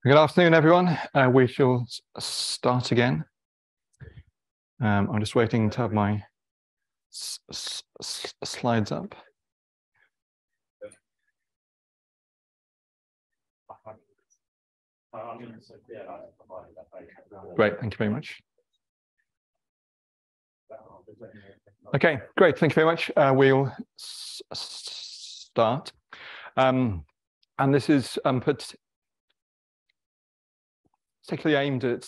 Good afternoon, everyone. We shall start again. I'm just waiting to have my slides up. Great, thank you very much. Okay, great, thank you very much. We'll start. And this is particularly aimed at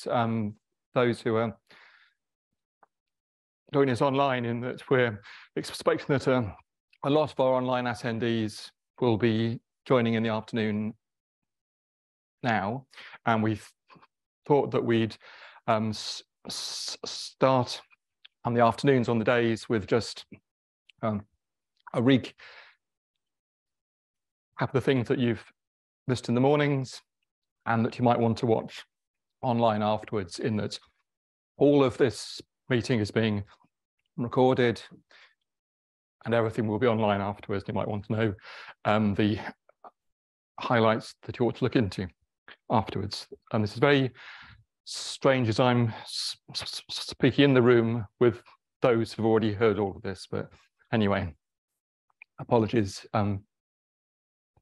those who are joining us online, in that we're expecting that a lot of our online attendees will be joining in the afternoon now, and we've thought that we'd start on the afternoons on the days with just a recap of the things that you've missed in the mornings and that you might want to watch online afterwards, in that all of this meeting is being recorded and everything will be online afterwards. You might want to know the highlights that you ought to look into afterwards. And this is very strange, as I'm speaking in the room with those who've already heard all of this, but anyway, apologies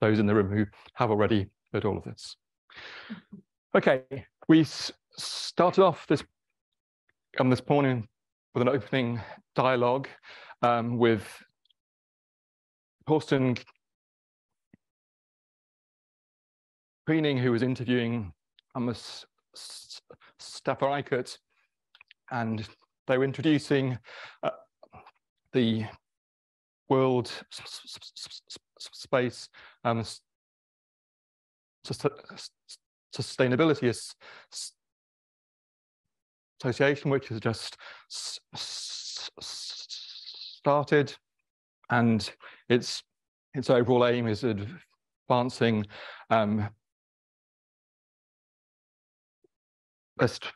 those in the room who have already heard all of this. Okay, we started off this morning with an opening dialogue with Thomson, who was interviewing Staffer, and they were introducing the World Space Sustainability Association, which has just started, and its overall aim is advancing best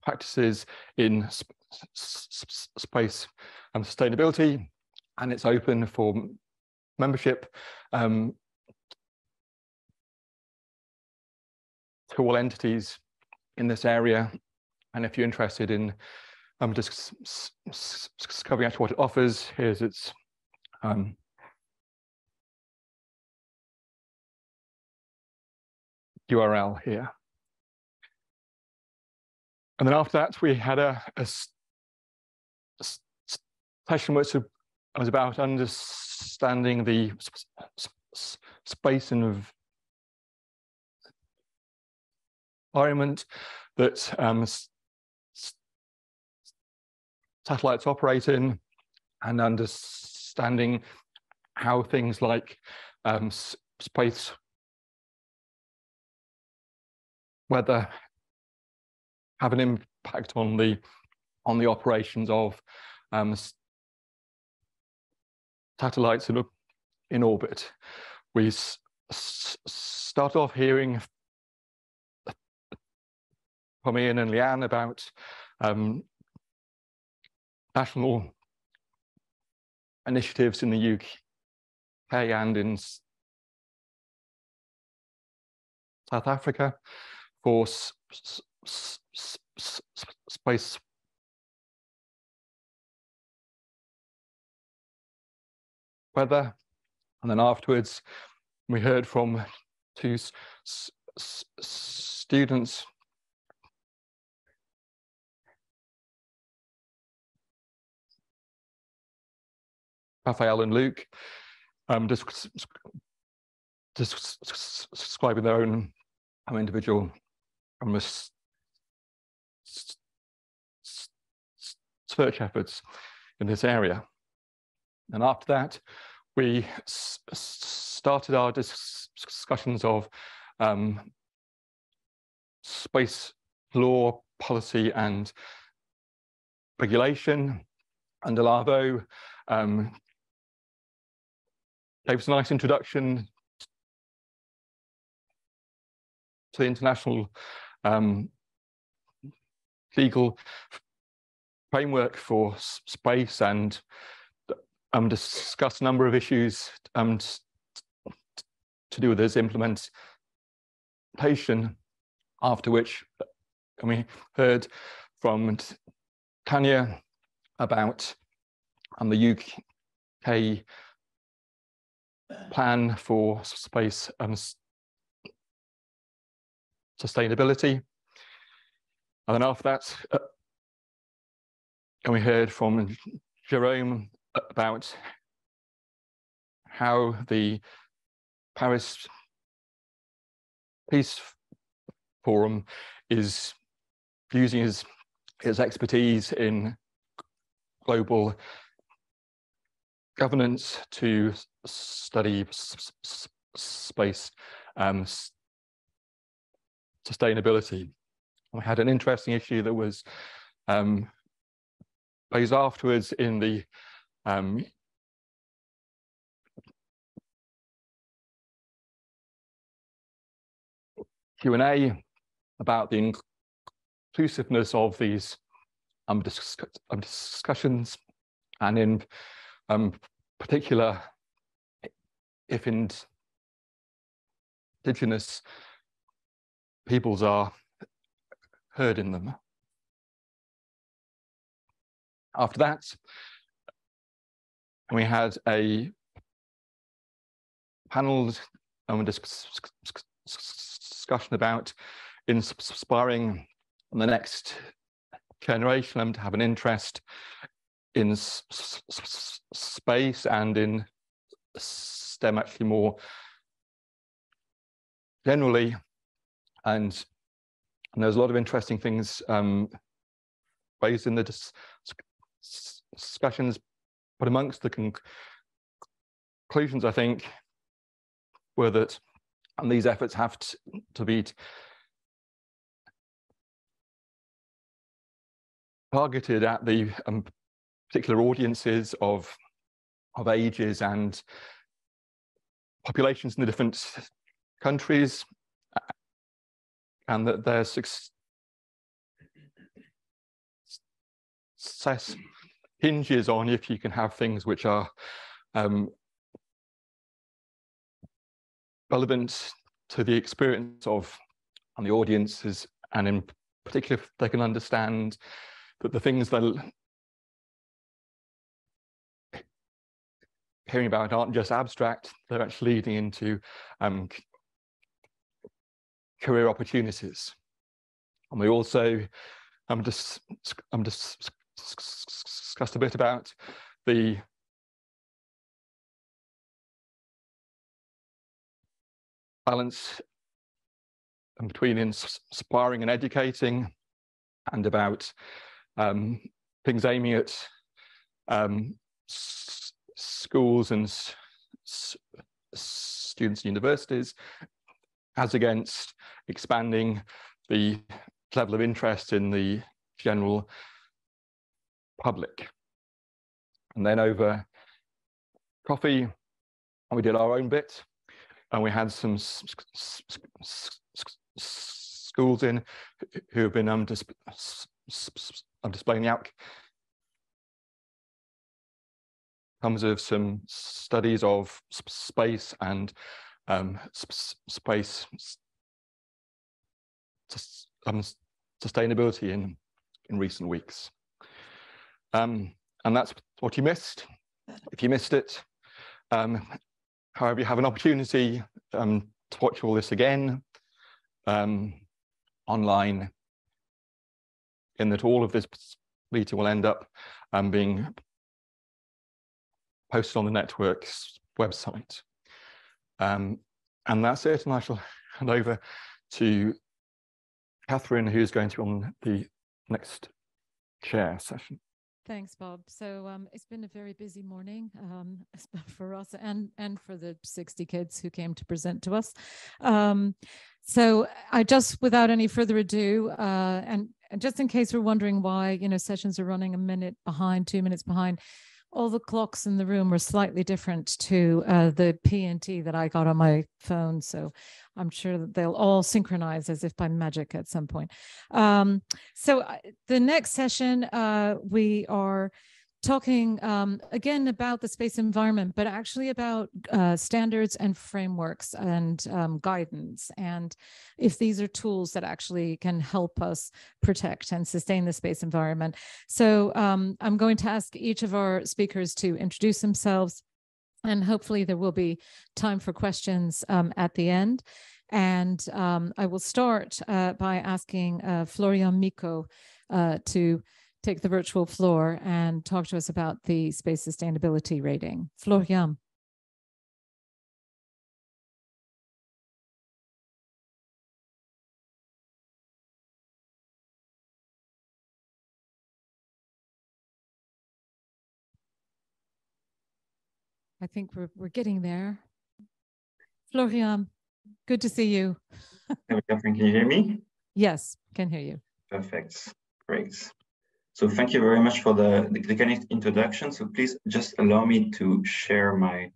practices in space and sustainability, and it's open for membership to all entities in this area. And if you're interested in discovering actually what it offers, here's its URL here. And then after that, we had a session which was about understanding the space and environment that satellites operate in, and understanding how things like space weather have an impact on the operations of satellites in orbit. We start off hearing from Ian and Leanne about national initiatives in the UK and in South Africa for space weather. And then afterwards, we heard from two students, Raphael and Luke, describing their own individual search efforts in this area. And after that, we started our discussions of space law, policy, and regulation. And Delavo gave us a nice introduction to the international legal framework for space, and discussed a number of issues to do with its implementation presentation, after which we heard from Tanya about the UK plan for space sustainability. And then after that, we heard from Jerome about how the Paris Peace Forum is using his expertise in global governance to study space sustainability. We had an interesting issue that was raised afterwards in the Q&A about the inclusiveness of these discussions, and in particular, if indigenous peoples are heard in them. After that, we had a panel discussion about inspiring the next generation to have an interest in space and in STEM actually more generally. And there's a lot of interesting things raised in the discussions, but amongst the conclusions, I think, were that these efforts have to be targeted at the particular audiences of ages and populations in the different countries, and that their success hinges on if you can have things which are relevant to the experience of the audiences, and in particular if they can understand that the things they're hearing about aren't just abstract, they're actually leading into career opportunities. And we also discussed a bit about the balance between inspiring and educating, and about things aiming at schools and students and universities, as against expanding the level of interest in the general public. And then over coffee, we did our own bit, and we had some schools in who have been displaying the outcomes of some studies of space and space sustainability in recent weeks. And that's what you missed. If you missed it, however, you have an opportunity to watch all this again online, in that all of this meeting will end up being posted on the network's website. And that's it, and I shall hand over to Katherine, who's going to be on the next chair session. Thanks, Bob. So it's been a very busy morning for us and for the 60 kids who came to present to us. So I just, without any further ado, and just in case we're wondering why, sessions are running a minute behind, 2 minutes behind, all the clocks in the room were slightly different to the P&T that I got on my phone. So I'm sure that they'll all synchronize as if by magic at some point. So the next session, we are talking again about the space environment, but actually about standards and frameworks and guidance, and if these are tools that actually can help us protect and sustain the space environment. So I'm going to ask each of our speakers to introduce themselves, and hopefully there will be time for questions at the end. And I will start by asking Florian Micco to take the virtual floor and talk to us about the space sustainability rating. Florian. I think we're getting there. Florian, good to see you. Katherine, can you hear me? Yes, can hear you. Perfect, great. So thank you very much for the kind introduction. So please just allow me to share my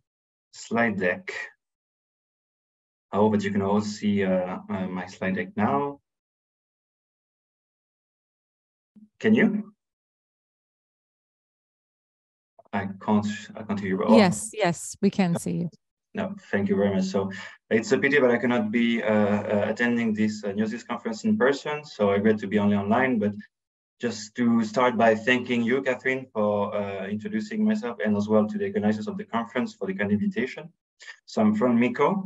slide deck. I hope that you can all see my slide deck now. Can you? I can't hear you. Yes, we can see you. No, thank you very much. So it's a pity that I cannot be attending this GNOSIS conference in person. So I regret to be only online, but just to start by thanking you, Katherine, for introducing myself, and as well to the organizers of the conference for the kind invitation. So I'm from Micco,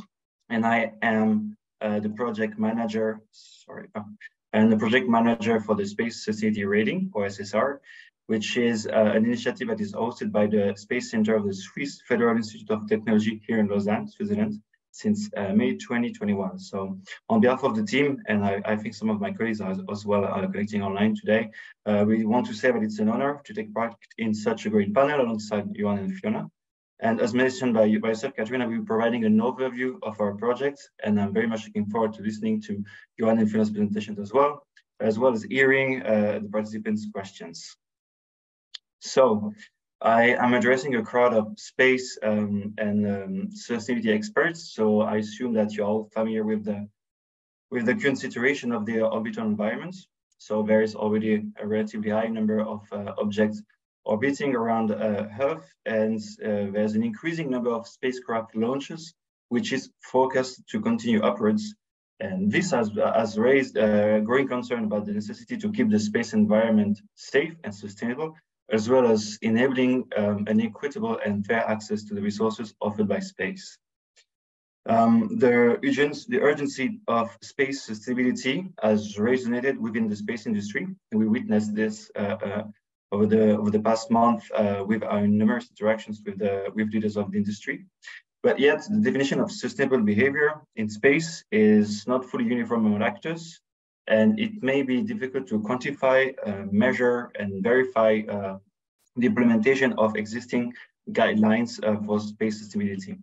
and I am the project manager, and the project manager for the Space Sustainability Rating, or SSR, which is an initiative that is hosted by the Space Center of the Swiss Federal Institute of Technology here in Lausanne, Switzerland, since May 2021. So on behalf of the team, and I think some of my colleagues are as well are connecting online today, we want to say that it's an honor to take part in such a great panel alongside Joanne and Fionagh. And as mentioned by yourself, Katherine, I will be providing an overview of our project, and I'm very much looking forward to listening to Joanne and Fionagh's presentations as well as hearing the participants' questions. So I am addressing a crowd of space and sustainability experts. So I assume that you're all familiar with the current situation of the orbital environment. So there is already a relatively high number of objects orbiting around Earth, and there's an increasing number of spacecraft launches, which is forecast to continue upwards. And this has raised a growing concern about the necessity to keep the space environment safe and sustainable, as well as enabling an equitable and fair access to the resources offered by space. The urgency of space sustainability has resonated within the space industry, and we witnessed this over the past month with our numerous interactions with leaders of the industry. But yet, the definition of sustainable behavior in space is not fully uniform among actors, and it may be difficult to quantify, measure, and verify the implementation of existing guidelines for space sustainability.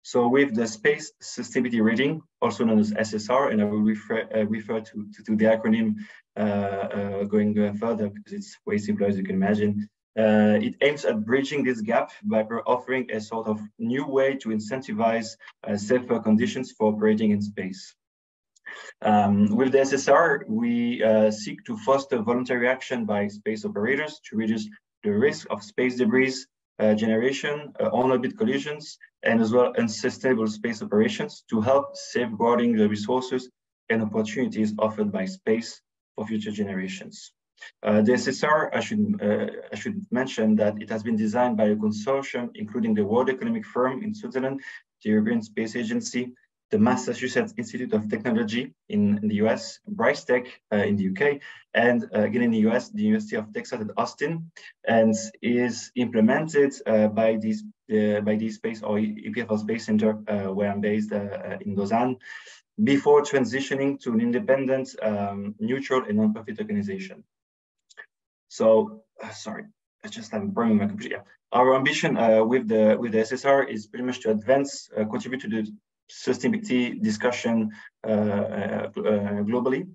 So with the Space Sustainability Rating, also known as SSR, and I will refer to the acronym going further because it's way simpler, as you can imagine. It aims at bridging this gap by offering a sort of new way to incentivize safer conditions for operating in space. With the SSR, we seek to foster voluntary action by space operators to reduce the risk of space debris generation, on-orbit collisions, and as well unsustainable space operations to help safeguarding the resources and opportunities offered by space for future generations. The SSR, I should mention that it has been designed by a consortium, including the World Economic Forum in Switzerland, the European Space Agency, the Massachusetts Institute of Technology in the US, Bricetech in the UK, and again in the US, the University of Texas at Austin, and is implemented by the Space or EPFL Space Center, where I'm based in Lausanne, before transitioning to an independent, neutral, and non-profit organization. So, sorry, I just have burning my computer. Our ambition with the SSR is pretty much to advance, contribute to the sustainability discussion globally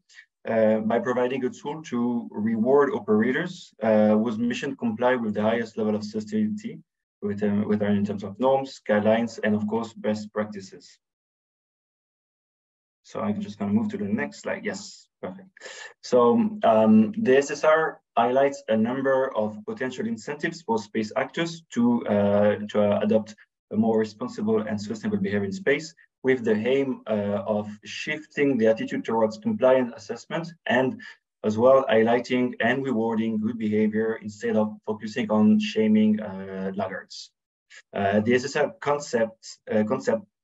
by providing a tool to reward operators whose mission comply with the highest level of sustainability in terms of norms, guidelines, and of course, best practices. So I'm just going to move to the next slide. Yes, perfect. So the SSR highlights a number of potential incentives for space actors to adopt a more responsible and sustainable behavior in space, with the aim of shifting the attitude towards compliant assessment, and as well highlighting and rewarding good behavior instead of focusing on shaming laggards. The SSR concept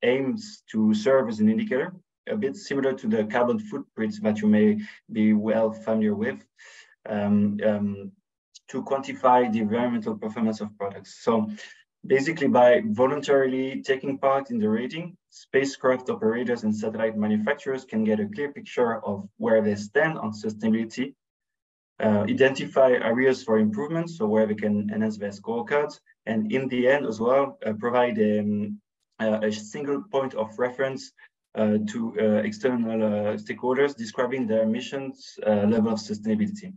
aims to serve as an indicator, a bit similar to the carbon footprint that you may be well familiar with, to quantify the environmental performance of products. So basically, by voluntarily taking part in the rating, spacecraft operators and satellite manufacturers can get a clear picture of where they stand on sustainability, identify areas for improvement, so where they can enhance their scorecards, and in the end as well, provide a single point of reference to external stakeholders describing their mission's level of sustainability.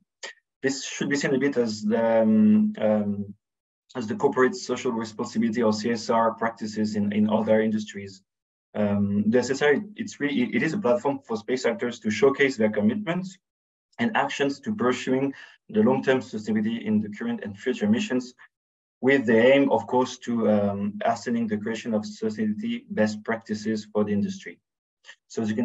This should be seen a bit as the corporate social responsibility or CSR practices in other industries. The SSR, it is a platform for space actors to showcase their commitments and actions to pursuing the long-term sustainability in the current and future missions, with the aim, of course, to hastening the creation of sustainability best practices for the industry. So as you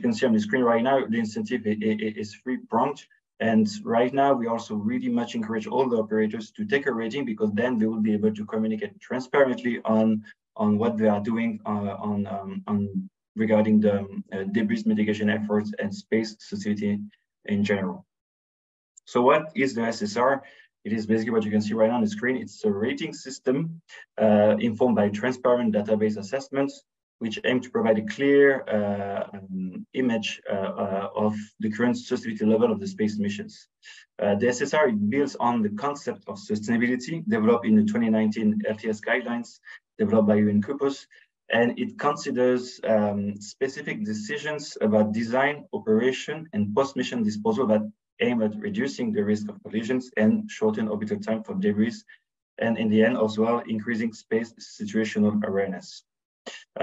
can see on the screen right now, the incentive is three-pronged. And right now, we also really much encourage all the operators to take a rating, because then they will be able to communicate transparently on what they are doing regarding the debris mitigation efforts and space sustainability in general. So what is the SSR? It is basically what you can see right now on the screen. It's a rating system informed by transparent database assessments, which aim to provide a clear image of the current sustainability level of the space missions. The SSR builds on the concept of sustainability developed in the 2019 LTS guidelines developed by UN-COPUS, and it considers specific decisions about design, operation, and post-mission disposal that aim at reducing the risk of collisions and shorten orbital time for debris, and in the end as well, increasing space situational awareness.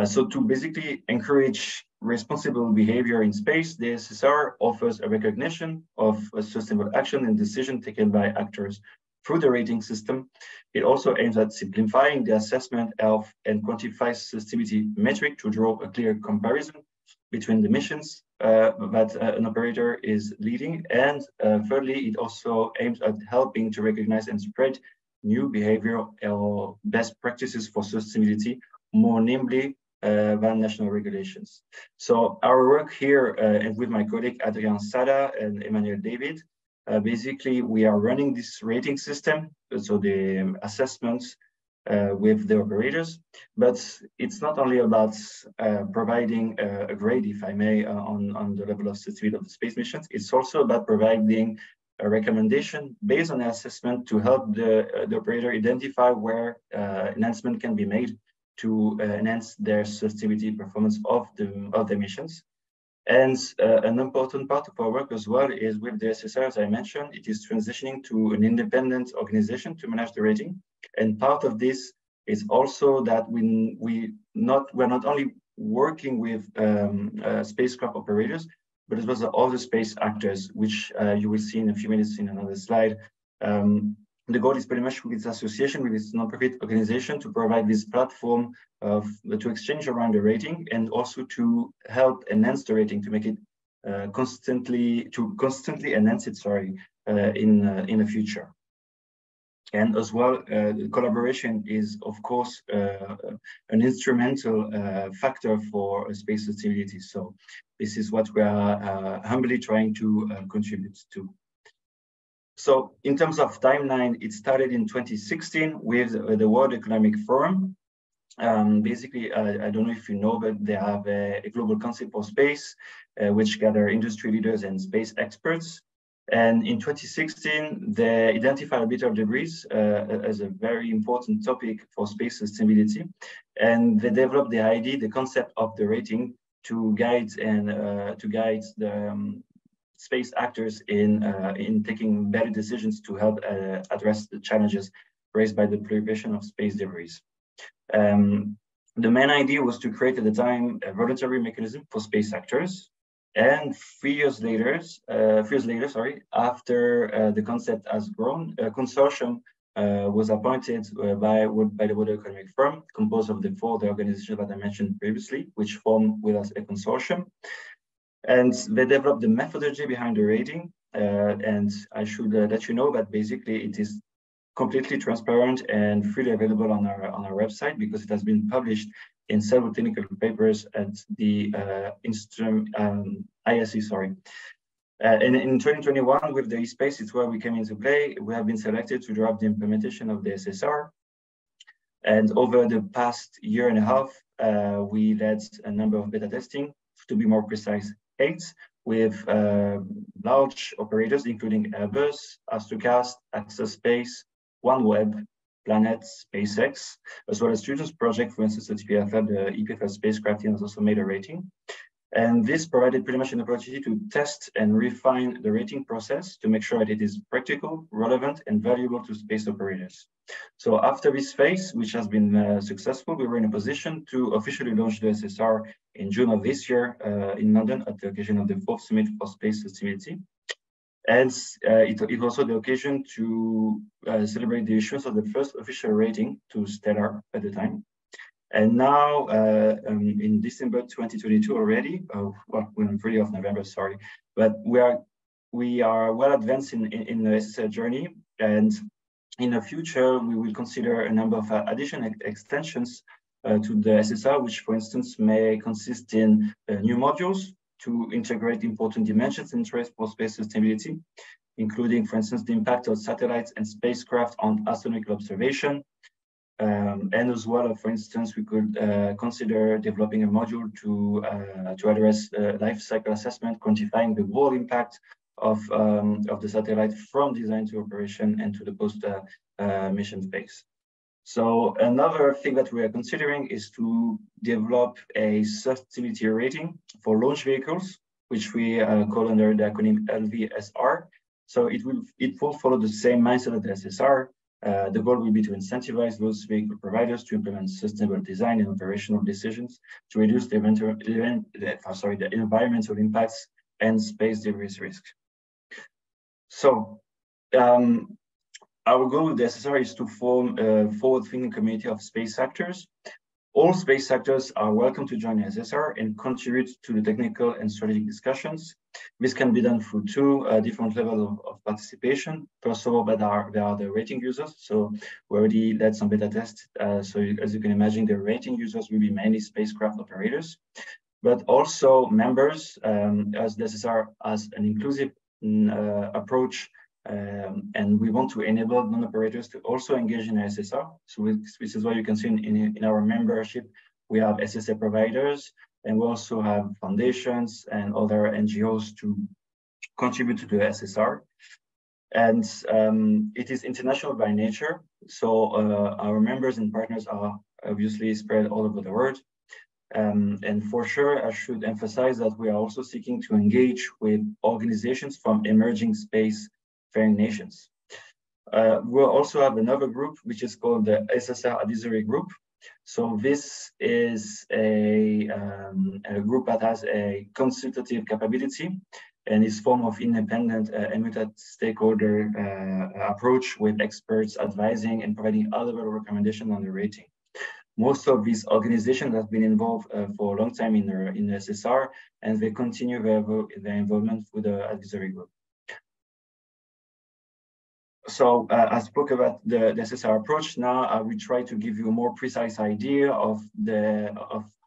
So to basically encourage responsible behavior in space, the SSR offers a recognition of a sustainable action and decision taken by actors through the rating system. It also aims at simplifying the assessment of and quantifies sustainability metric to draw a clear comparison between the missions that an operator is leading. And thirdly, it also aims at helping to recognize and spread new behavior or best practices for sustainability more nimbly than national regulations. So our work here and with my colleague Adrian Sada and Emmanuel David, basically we are running this rating system, so the assessments with the operators, but it's not only about providing a grade, if I may, on the level of sustainability of the space missions. It's also about providing a recommendation based on the assessment to help the operator identify where enhancement can be made to enhance their sustainability performance of the missions. And an important part of our work as well is with the SSR, as I mentioned, it is transitioning to an independent organization to manage the rating. And part of this is also that we're not only working with spacecraft operators, but as well as other space actors, which you will see in a few minutes in another slide. The goal is pretty much with its association, with its nonprofit organization, to provide this platform to exchange around the rating, and also to help enhance the rating, to make it constantly enhance it, in the future. And as well, collaboration is, of course, an instrumental factor for space sustainability. So this is what we are humbly trying to contribute to. So in terms of timeline, it started in 2016 with the World Economic Forum. Basically, I don't know if you know, but they have a global council for space, which gather industry leaders and space experts. And in 2016, they identified orbital debris as a very important topic for space sustainability. And they developed the concept of the rating to guide the space actors in taking better decisions to help address the challenges raised by the proliferation of space debris. The main idea was to create at the time a voluntary mechanism for space actors And 3 years later, after the concept has grown, a consortium was appointed by the World Economic Forum, composed of the 4 organizations that I mentioned previously, which form with us a consortium. And they developed the methodology behind the rating. And I should let you know that basically it is completely transparent and freely available on our website, because it has been published in several technical papers at the ISE, sorry. And in 2021, with the eSpace, it's where we came into play. We have been selected to draft the implementation of the SSR. And over the past year and a half, we led a number of beta testing, to be more precise, 8, with large operators, including Airbus, Astrocast, Access Space, OneWeb, Planet, SpaceX, as well as students' project, for instance, at EPFL, the EPFL spacecraft has also made a rating. And this provided pretty much an opportunity to test and refine the rating process to make sure that it is practical, relevant, and valuable to space operators. So after this phase, which has been successful, we were in a position to officially launch the SSR in June of this year in London at the occasion of the 4th Summit for Space Sustainability. And it was also the occasion to celebrate the issuance of the first official rating to Stellar at the time. And now in December 2022 already, well, we're in 30th of November, sorry, but we are well advanced in the SSR journey. And in the future, we will consider a number of additional extensions to the SSR, which, for instance, may consist in new modules to integrate important dimensions in interest for space sustainability, including, for instance, the impact of satellites and spacecraft on astronomical observation. And as well, for instance, we could consider developing a module to address life cycle assessment, quantifying the whole impact of the satellite from design to operation and to the post mission phase. So another thing that we are considering is to develop a sustainability rating for launch vehicles, which we call under the acronym LVSR. So it will follow the same mindset of the SSR. The goal will be to incentivize those vehicle providers to implement sustainable design and operational decisions to reduce the environmental impacts and space debris risk. So our goal with the SSR is to form a forward-thinking community of space actors. All space actors are welcome to join the SSR and contribute to the technical and strategic discussions. This can be done through 2 different levels of participation. First of all, there are the rating users. So we already led some beta tests. So as you can imagine, the rating users will be mainly spacecraft operators, but also members, as the SSR has an inclusive approach. And we want to enable non-operators to also engage in SSR. So this is what you can see in our membership. We have SSA providers, and we also have foundations and other NGOs to contribute to the SSR. And it is international by nature. So our members and partners are obviously spread all over the world. And for sure, I should emphasize that we are also seeking to engage with organizations from emerging space nations. We'll also have another group, which is called the SSR Advisory Group. So this is a group that has a consultative capability and is form of independent and multi-stakeholder approach with experts advising and providing other recommendations on the rating. Most of these organizations have been involved for a long time in the SSR, and they continue their involvement with the advisory group. So I spoke about the SSR approach. Now I will try to give you a more precise idea of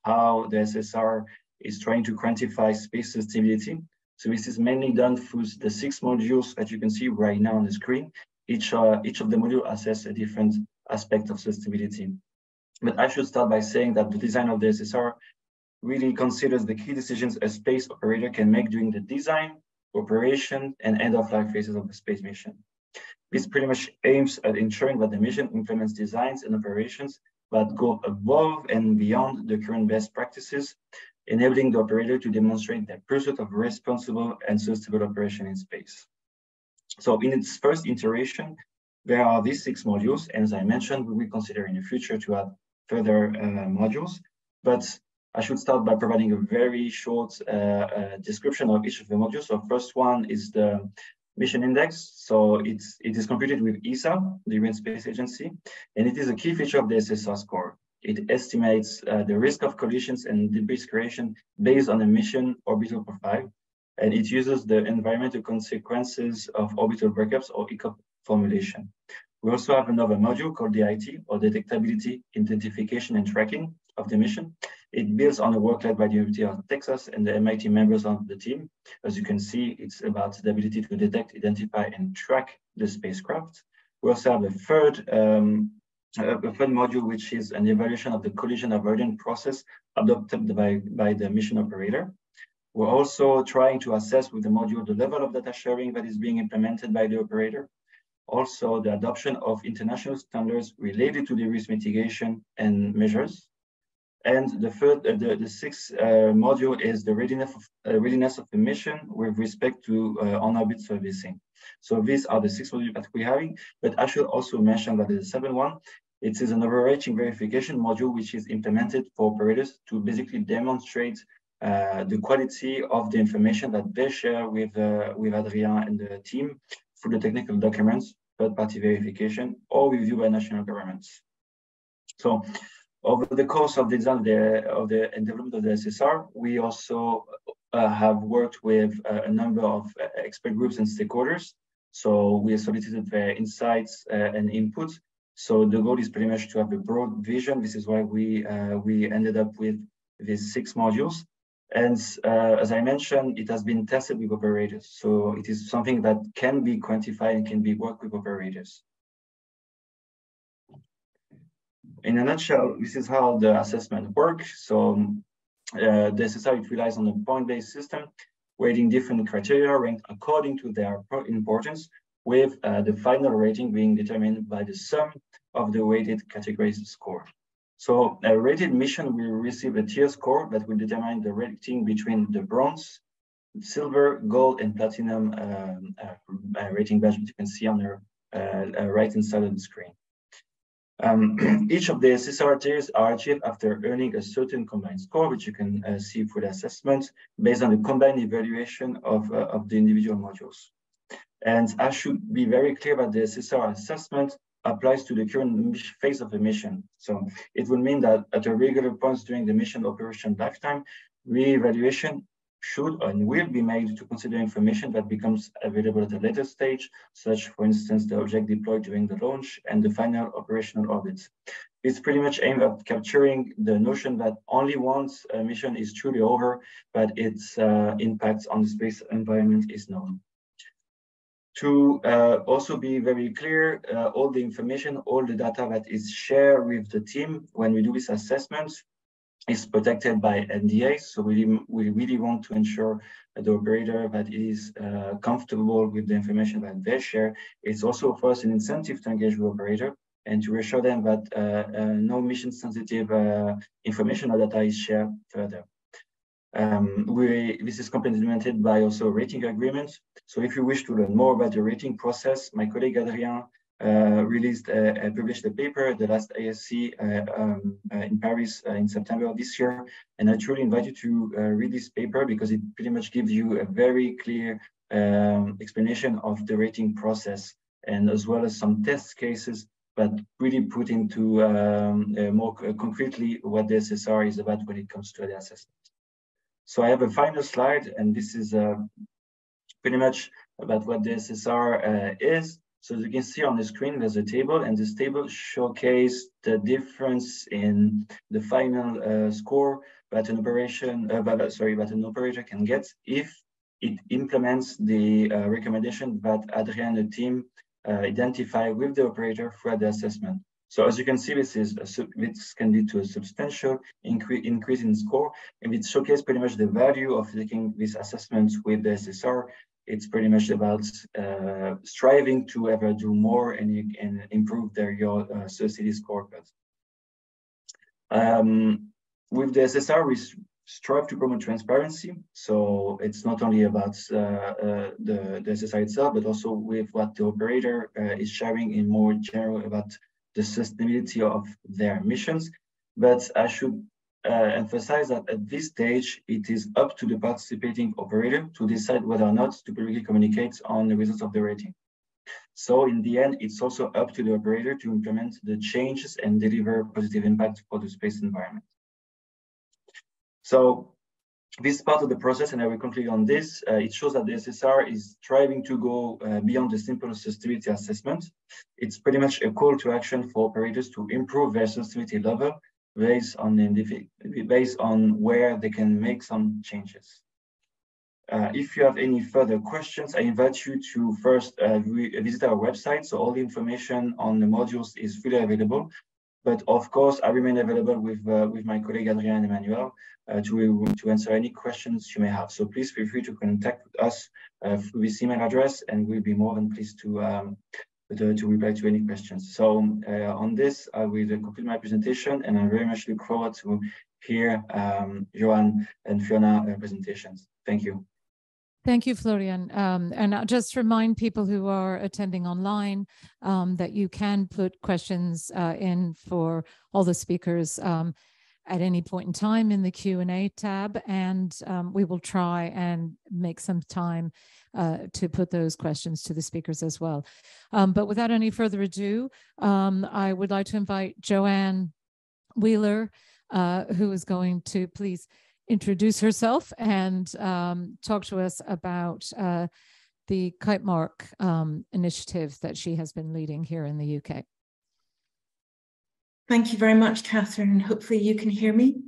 how the SSR is trying to quantify space sustainability. So this is mainly done through the 6 modules that you can see right now on the screen. Each of the modules assess a different aspect of sustainability. But I should start by saying that the design of the SSR really considers the key decisions a space operator can make during the design, operation, and end-of-life phases of the space mission. This pretty much aims at ensuring that the mission implements designs and operations that go above and beyond the current best practices, enabling the operator to demonstrate the pursuit of responsible and sustainable operation in space. So in its first iteration, there are these 6 modules, and as I mentioned, we will consider in the future to add further modules. But I should start by providing a very short description of each of the modules. So first one is the mission index. So it is computed with ESA, the European Space Agency, and it is a key feature of the SSR score. It estimates the risk of collisions and debris creation based on a mission orbital profile, and it uses the environmental consequences of orbital breakups or ECOP formulation. We also have another module called DIT, or Detectability, Identification and Tracking of the mission. It builds on the work led by the University of Texas and the MIT members of the team. As you can see, it's about the ability to detect, identify, and track the spacecraft. We also have a third module, which is an evaluation of the collision avoidance process adopted by the mission operator. We're also trying to assess with the module the level of data sharing that is being implemented by the operator. Also, the adoption of international standards related to the risk mitigation and measures. And the sixth module is the readiness of the mission with respect to on-orbit servicing. So these are the 6 modules that we're having, but I should also mention that the 7th one, it is an overarching verification module which is implemented for operators to basically demonstrate the quality of the information that they share with Adrien and the team through the technical documents, third-party verification, or review by national governments. So over the course of the design of the development of the SSR, we also have worked with a number of expert groups and stakeholders. So we solicited their insights and input. So the goal is pretty much to have a broad vision. This is why we ended up with these 6 modules. And as I mentioned, it has been tested with operators. So it is something that can be quantified and can be worked with operators. In a nutshell, this is how the assessment works. So the SSR, it relies on a point-based system, weighting different criteria ranked according to their importance, with the final rating being determined by the sum of the weighted categories score. So a rated mission will receive a tier score that will determine the rating between the bronze, silver, gold, and platinum rating badge that you can see on the right-hand side of the screen. Each of the SSR tiers are achieved after earning a certain combined score, which you can see for the assessment based on the combined evaluation of the individual modules. And I should be very clear that the SSR assessment applies to the current phase of the mission. So it will mean that at a regular points during the mission operation lifetime, re-evaluation should and will be made to consider information that becomes available at a later stage, such, for instance, the object deployed during the launch and the final operational orbit. It's pretty much aimed at capturing the notion that only once a mission is truly over, but its impact on the space environment is known. To also be very clear, all the information, all the data that is shared with the team when we do this assessment is protected by NDA. So we really want to ensure that the operator that is comfortable with the information that they share. It's also for us an incentive to engage with the operator and to reassure them that no mission sensitive information or data is shared further. This is complemented by also rating agreements. So if you wish to learn more about the rating process, my colleague Adrien published a paper at the last ASC in Paris in September of this year. And I truly invite you to read this paper because it pretty much gives you a very clear explanation of the rating process, and as well as some test cases that really put into more concretely what the SSR is about when it comes to the assessment. So I have a final slide, and this is pretty much about what the SSR is. So as you can see on the screen, there's a table, and this table showcases the difference in the final score that an operator can get if it implements the recommendation that Adrien and the team identify with the operator throughout the assessment. So as you can see, this can lead to a substantial increase in score, and it showcases pretty much the value of taking these assessments with the SSR. It's pretty much about striving to ever do more and improve your society scorecards. With the SSR, we strive to promote transparency. So it's not only about the SSR itself, but also with what the operator is sharing in more general about the sustainability of their missions. But I should emphasize that at this stage, it is up to the participating operator to decide whether or not to publicly communicate on the results of the rating. So in the end, it's also up to the operator to implement the changes and deliver positive impact for the space environment. So this part of the process, and I will conclude on this, it shows that the SSR is striving to go beyond the simple sensitivity assessment. It's pretty much a call to action for operators to improve their sensitivity level based on where they can make some changes. If you have any further questions, I invite you to first visit our website. So all the information on the modules is freely available. But of course, I remain available with my colleague Adrien and Emmanuel to answer any questions you may have. So please feel free to contact us through this email address, and we'll be more than pleased to reply to any questions. So on this, I will complete my presentation, and I very much look forward to hear Joanne and Fionagh presentations. Thank you. Thank you, Florian. And I'll just remind people who are attending online that you can put questions in for all the speakers at any point in time in the Q&A tab, and we will try and make some time to put those questions to the speakers as well. But without any further ado, I would like to invite Joanne Wheeler, who is going to please introduce herself and talk to us about the Kitemark initiative that she has been leading here in the UK. Thank you very much, Katherine, and hopefully you can hear me.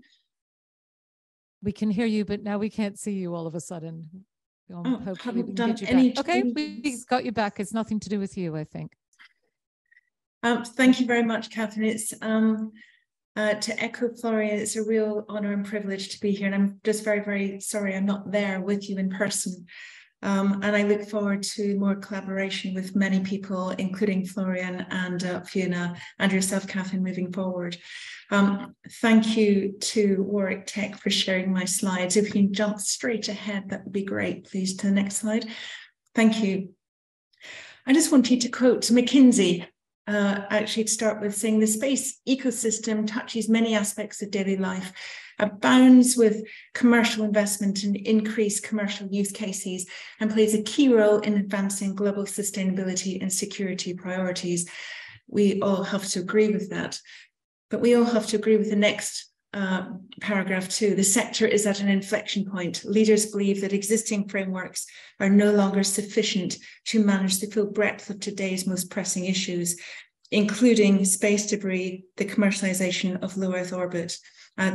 We can hear you, but now we can't see you all of a sudden. Hopefully we can get you back. Okay, we got you back. It's nothing to do with you, I think. Thank you very much, Katherine. It's to echo Florian, it's a real honor and privilege to be here, and I'm just very, very sorry I'm not there with you in person. And I look forward to more collaboration with many people, including Florian and Fionagh and yourself, Katherine, moving forward. Thank you to Warwick Tech for sharing my slides. If we can jump straight ahead, that would be great, please, to the next slide. Thank you. I just wanted to quote McKinsey. Actually, to start with, saying the space ecosystem touches many aspects of daily life, abounds with commercial investment and increased commercial use cases, and plays a key role in advancing global sustainability and security priorities. We all have to agree with that, but we all have to agree with the next paragraph too. The sector is at an inflection point. Leaders believe that existing frameworks are no longer sufficient to manage the full breadth of today's most pressing issues, including space debris, the commercialization of low Earth orbit.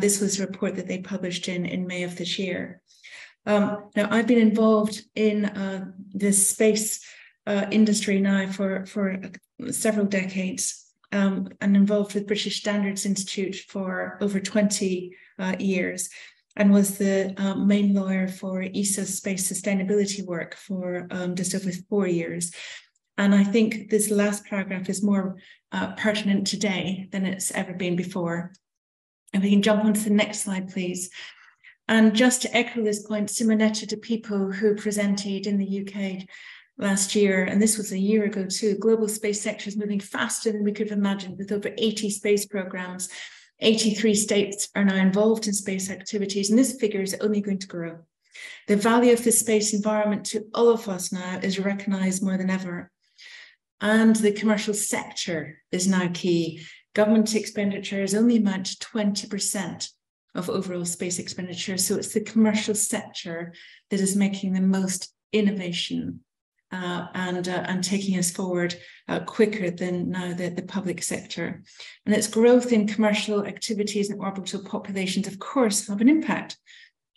This was a report that they published in May of this year. Now, I've been involved in this space industry now for several decades. And involved with British Standards Institute for over 20 years, and was the main lawyer for ESA's space sustainability work for just over 4 years. And I think this last paragraph is more pertinent today than it's ever been before. And we can jump onto the next slide, please. And just to echo this point, similar to people who presented in the UK last year, and this was a year ago too, global space sector is moving faster than we could have imagined, with over 80 space programs. 83 states are now involved in space activities, and this figure is only going to grow. The value of the space environment to all of us now is recognized more than ever. And the commercial sector is now key. Government expenditures only amount to 20% of overall space expenditure. So it's the commercial sector that is making the most innovation and taking us forward quicker than now the public sector. And its growth in commercial activities and orbital populations, of course, have an impact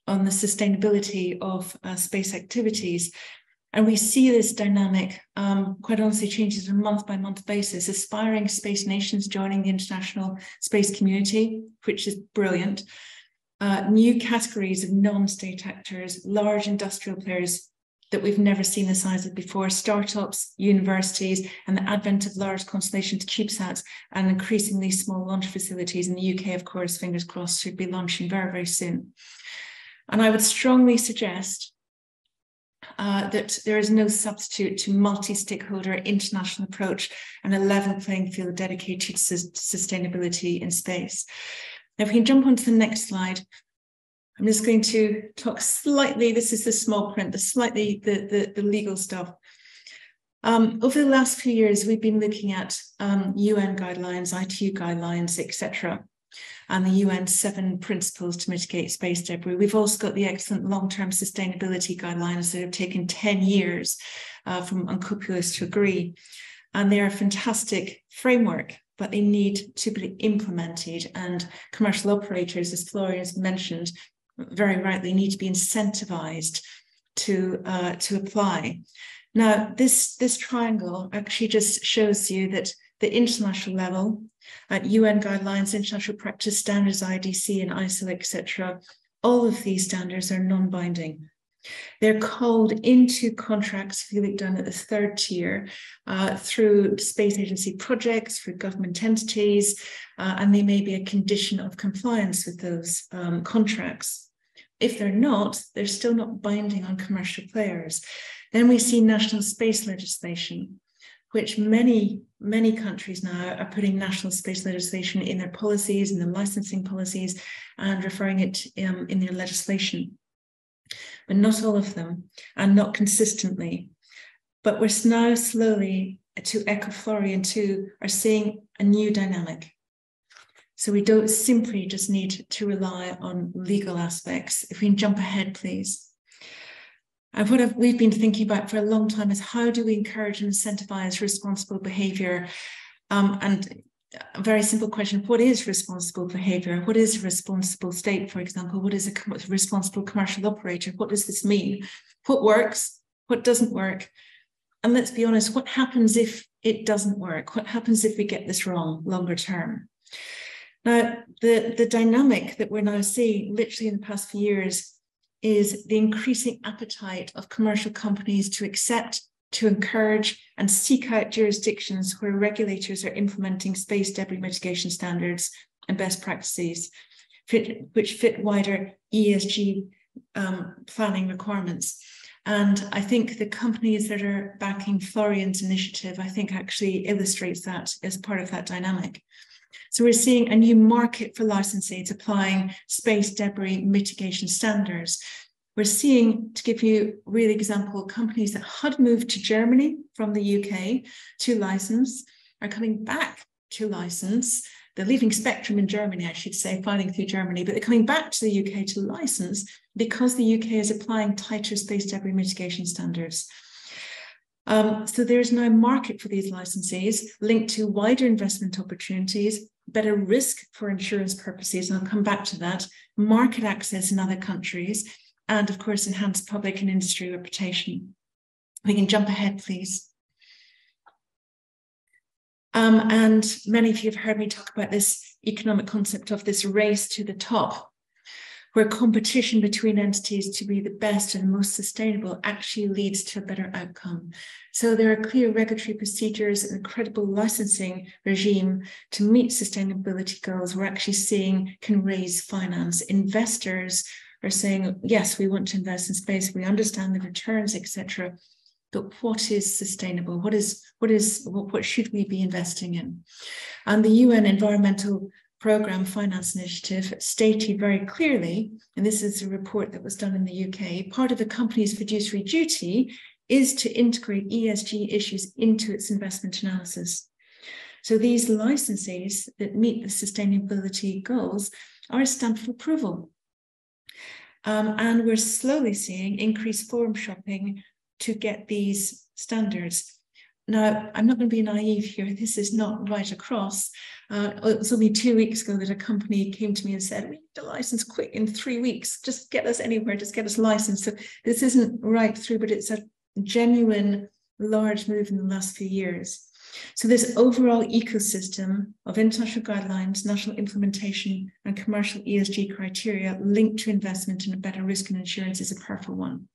on the sustainability of space activities. And we see this dynamic, quite honestly, changes on a month-by-month basis. Aspiring space nations joining the international space community, which is brilliant. New categories of non-state actors, large industrial players that we've never seen the size of before, startups, universities, and the advent of large constellations, CubeSats, and increasingly small launch facilities in the UK, of course, fingers crossed, should be launching very, very soon. And I would strongly suggest that there is no substitute to multi-stakeholder international approach and a level playing field dedicated to sustainability in space. Now, if we can jump onto the next slide, I'm just going to talk slightly, this is the small print, the legal stuff. Over the last few years, we've been looking at UN guidelines, ITU guidelines, etc., and the UN 7 principles to mitigate space debris. We've also got the excellent long-term sustainability guidelines that have taken 10 years from unscrupulous to agree. And they're a fantastic framework, but they need to be implemented. And commercial operators, as Florian has mentioned, very rightly, need to be incentivized to apply. Now, this triangle actually just shows you that the international level, at UN guidelines, international practice standards, IDC and ISO, etc., all of these standards are non-binding. They're called into contracts, if you look down at the third tier, through space agency projects, through government entities, and they may be a condition of compliance with those contracts. If they're not, they're still not binding on commercial players. Then we see national space legislation, which many countries now are putting national space legislation in their policies, in their licensing policies, and referring it in their legislation. But not all of them, and not consistently. But we're now slowly, to echo Florian too, are seeing a new dynamic. So we don't simply just need to rely on legal aspects. If we can jump ahead, please. And what we've been thinking about for a long time is how do we encourage and incentivize responsible behaviour? And a very simple question, what is responsible behaviour? What is a responsible state, for example? What is a responsible commercial operator? What does this mean? What works? What doesn't work? And let's be honest, what happens if it doesn't work? What happens if we get this wrong longer term? Now, the dynamic that we're now seeing literally in the past few years is the increasing appetite of commercial companies to accept, to encourage and seek out jurisdictions where regulators are implementing space debris mitigation standards and best practices, which fit wider ESG planning requirements. And I think the companies that are backing Florian's initiative, I think actually illustrates that as part of that dynamic. So we're seeing a new market for licensees applying space debris mitigation standards. We're seeing, to give you a real example, companies that had moved to Germany from the UK to license are coming back to license. They're leaving Spectrum in Germany, I should say, filing through Germany, but they're coming back to the UK to license because the UK is applying tighter space debris mitigation standards. So there's now a market for these licensees linked to wider investment opportunities, better risk for insurance purposes, and I'll come back to that, market access in other countries, and of course, enhanced public and industry reputation. We can jump ahead, please. And many of you have heard me talk about this economic concept of this race to the top, where competition between entities to be the best and most sustainable actually leads to a better outcome. So there are clear regulatory procedures and a credible licensing regime to meet sustainability goals we're actually seeing can raise finance. Investors are saying, yes, we want to invest in space, we understand the returns, etc. But what is sustainable? What should we be investing in? And the UN Environmental Programme Finance Initiative stated very clearly, and this is a report that was done in the UK, part of a company's fiduciary duty is to integrate ESG issues into its investment analysis. So these licenses that meet the sustainability goals are a stamp of approval. And we're slowly seeing increased forum shopping to get these standards. Now, I'm not going to be naive here. This is not right across. It was only 2 weeks ago that a company came to me and said, we need a license quick in 3 weeks. Just get us anywhere, just get us licensed. So this isn't right through, but it's a genuine large move in the last few years. So this overall ecosystem of international guidelines, national implementation, and commercial ESG criteria linked to investment in a better risk and insurance is a powerful one.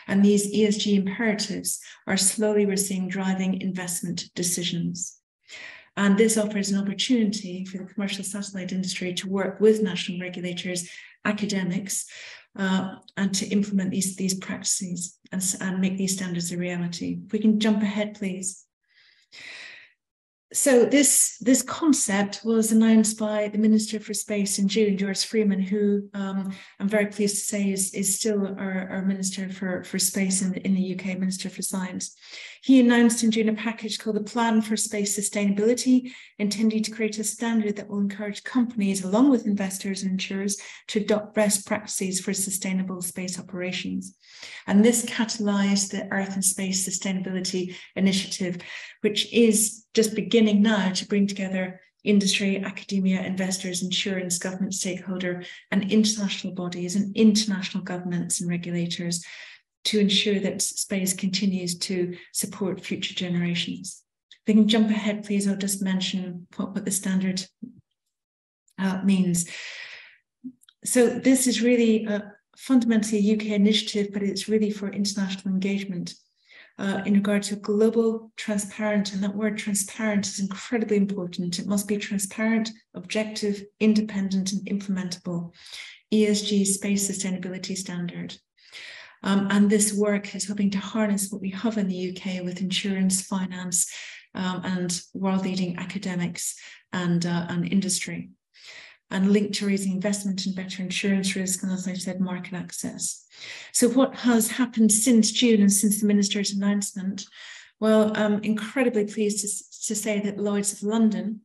And these ESG imperatives are slowly, we're seeing, driving investment decisions. And this offers an opportunity for the commercial satellite industry to work with national regulators, academics, and to implement these practices and make these standards a reality. If we can jump ahead, please. So this concept was announced by the Minister for Space in June, George Freeman, who I'm very pleased to say is still our Minister for Space in the UK, Minister for Science. He announced in June a package called the Plan for Space Sustainability, intending to create a standard that will encourage companies, along with investors and insurers, to adopt best practices for sustainable space operations. And this catalysed the Earth and Space Sustainability Initiative, which is just beginning now to bring together industry, academia, investors, insurance, government stakeholder, and international bodies and international governments and regulators to ensure that space continues to support future generations. If we can jump ahead, please, I'll just mention what the standard means. So this is really fundamentally a UK initiative, but it's really for international engagement in regard to global, transparent, and that word transparent is incredibly important. It must be transparent, objective, independent, and implementable ESG space sustainability standard. And this work is hoping to harness what we have in the UK with insurance, finance, and world-leading academics and industry, and linked to raising investment in better insurance risk, and as I said, market access. So what has happened since June and since the Minister's announcement? Well, I'm incredibly pleased to say that Lloyd's of London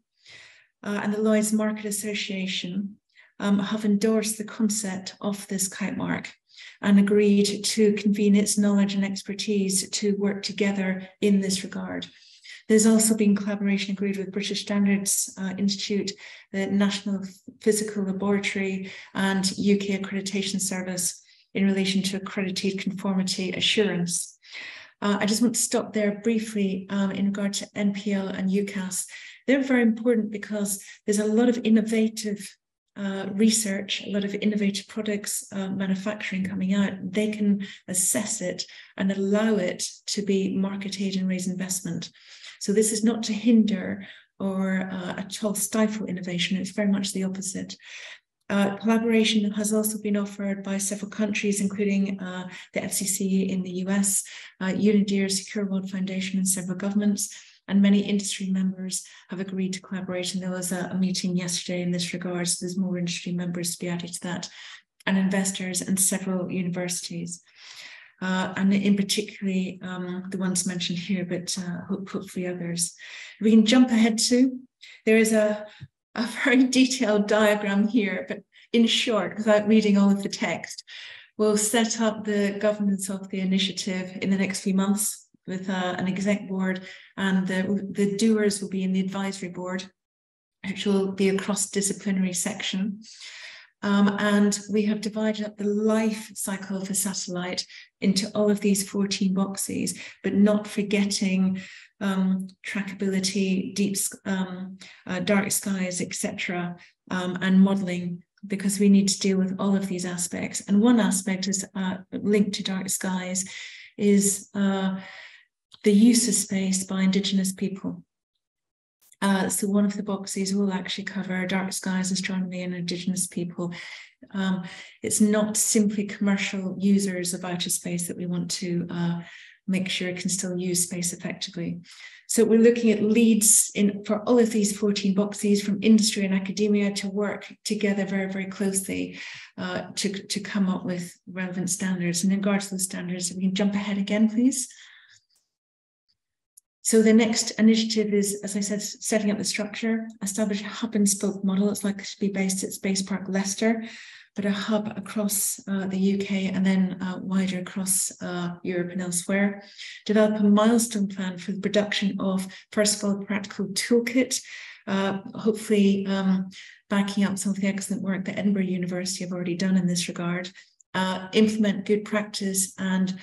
and the Lloyd's Market Association have endorsed the concept of this Kitemark and agreed to convene its knowledge and expertise to work together in this regard. There's also been collaboration agreed with British Standards Institute, the National Physical Laboratory, and UK Accreditation Service in relation to accredited conformity assurance. I just want to stop there briefly in regard to NPL and UCAS. They're very important because there's a lot of innovative research, a lot of innovative products, manufacturing coming out. They can assess it and allow it to be marketed and raise investment. So this is not to hinder or at all stifle innovation. It's very much the opposite. Collaboration has also been offered by several countries, including the FCC in the US, Unidir, Secure World Foundation, and several governments. And many industry members have agreed to collaborate. And there was a meeting yesterday in this regard. So there's more industry members to be added to that, and investors and several universities. And in particularly the ones mentioned here, but hopefully others. We can jump ahead to, there is a very detailed diagram here, but in short, without reading all of the text, we'll set up the governance of the initiative in the next few months with an exec board, and the doers will be in the advisory board, which will be a cross-disciplinary section. And we have divided up the life cycle of a satellite into all of these 14 boxes, but not forgetting trackability, dark skies, etc., and modeling, because we need to deal with all of these aspects. And one aspect is linked to dark skies is the use of space by Indigenous people. So one of the boxes will actually cover dark skies, astronomy, and Indigenous people. It's not simply commercial users of outer space that we want to make sure it can still use space effectively. So we're looking at leads for all of these 14 boxes, from industry and academia, to work together very, very closely to come up with relevant standards. And in regards to the standards, if we can jump ahead again, please. So the next initiative is, as I said, setting up the structure, establish a hub and spoke model. It's likely to be based at Space Park Leicester, but a hub across the UK and then wider across Europe and elsewhere. Develop a milestone plan for the production of, first of all, a practical toolkit, hopefully backing up some of the excellent work that Edinburgh University have already done in this regard. Implement good practice and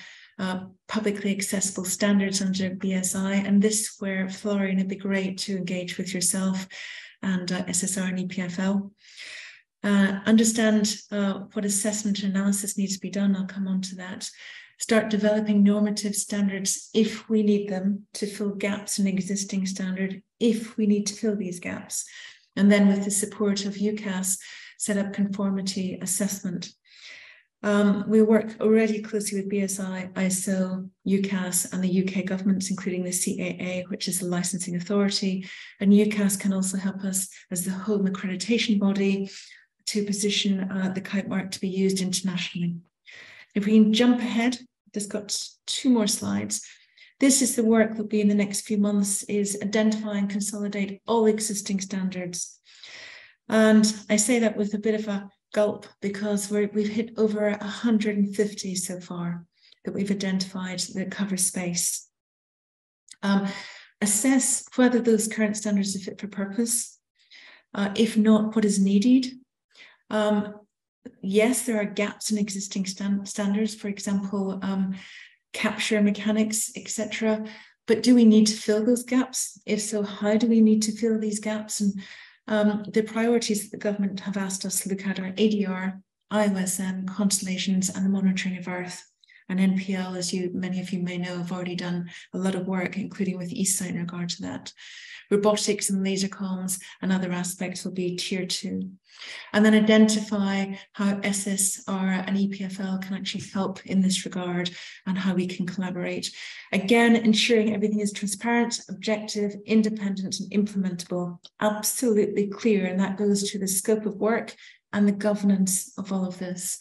publicly accessible standards under BSI, and this where, Florian, it'd be great to engage with yourself and SSR and EPFL. Understand what assessment and analysis needs to be done. I'll come on to that. Start developing normative standards if we need them to fill gaps in existing standard, if we need to fill these gaps. And then with the support of UCAS, set up conformity assessment. We work already closely with BSI, ISO, UCAS, and the UK governments, including the CAA, which is the licensing authority. And UCAS can also help us as the home accreditation body to position the Kitemark to be used internationally. If we can jump ahead, just got 2 more slides. This is the work that will be in the next few months, is identify and consolidate all existing standards. And I say that with a bit of a gulp, because we've hit over 150 so far that we've identified that cover space. Assess whether those current standards are fit for purpose. If not, what is needed. Yes, there are gaps in existing standards, for example, capture mechanics, etc. But do we need to fill those gaps? If so, how do we need to fill these gaps? And the priorities that the government have asked us to look at are ADR, IOSM, constellations, and the monitoring of Earth. And NPL, as many of you may know, have already done a lot of work, including with eSight in regard to that. Robotics and laser comms and other aspects will be tier 2. And then identify how SSR and EPFL can actually help in this regard and how we can collaborate. Again, ensuring everything is transparent, objective, independent, and implementable, absolutely clear. And that goes to the scope of work and the governance of all of this.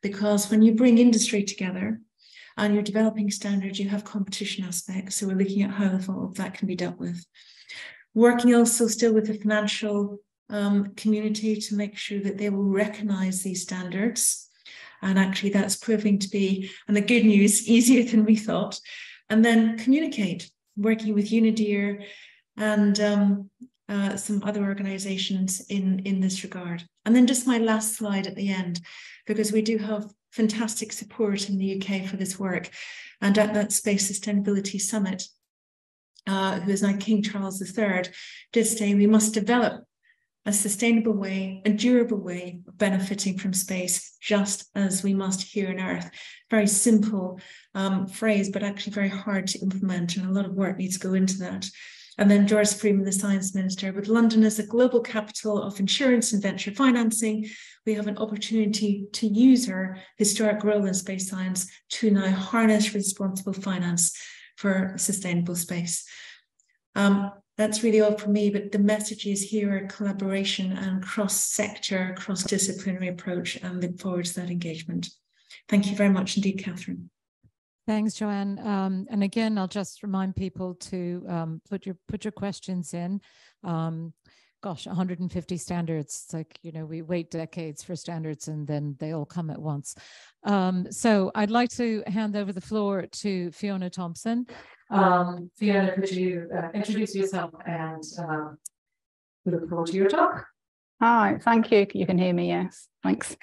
Because when you bring industry together and you're developing standards, you have competition aspects. So we're looking at how all of that can be dealt with. Working also still with the financial community to make sure that they will recognise these standards. And actually that's proving to be, and the good news, easier than we thought. And then communicate, working with Unidir and some other organisations in this regard. And then just my last slide at the end, because we do have fantastic support in the UK for this work. And at that Space Sustainability Summit, who is now King Charles III, did say we must develop a sustainable way, a durable way of benefiting from space, just as we must here on Earth. Very simple phrase, but actually very hard to implement, and a lot of work needs to go into that. And then George Freeman, the Science Minister, with London as a global capital of insurance and venture financing, we have an opportunity to use our historic role in space science to now harness responsible finance for sustainable space. That's really all from me, but the messages here are collaboration and cross-sector, cross-disciplinary approach, and look forward to that engagement. Thank you very much indeed, Katherine. Thanks, Joanne. And again, I'll just remind people to put your questions in. Gosh, 150 standards. It's like, you know, we wait decades for standards and then they all come at once. So I'd like to hand over the floor to Fionagh Thomson. Fionagh, could you introduce yourself and we look forward to your talk. Hi, thank you. You can hear me, yes. Thanks.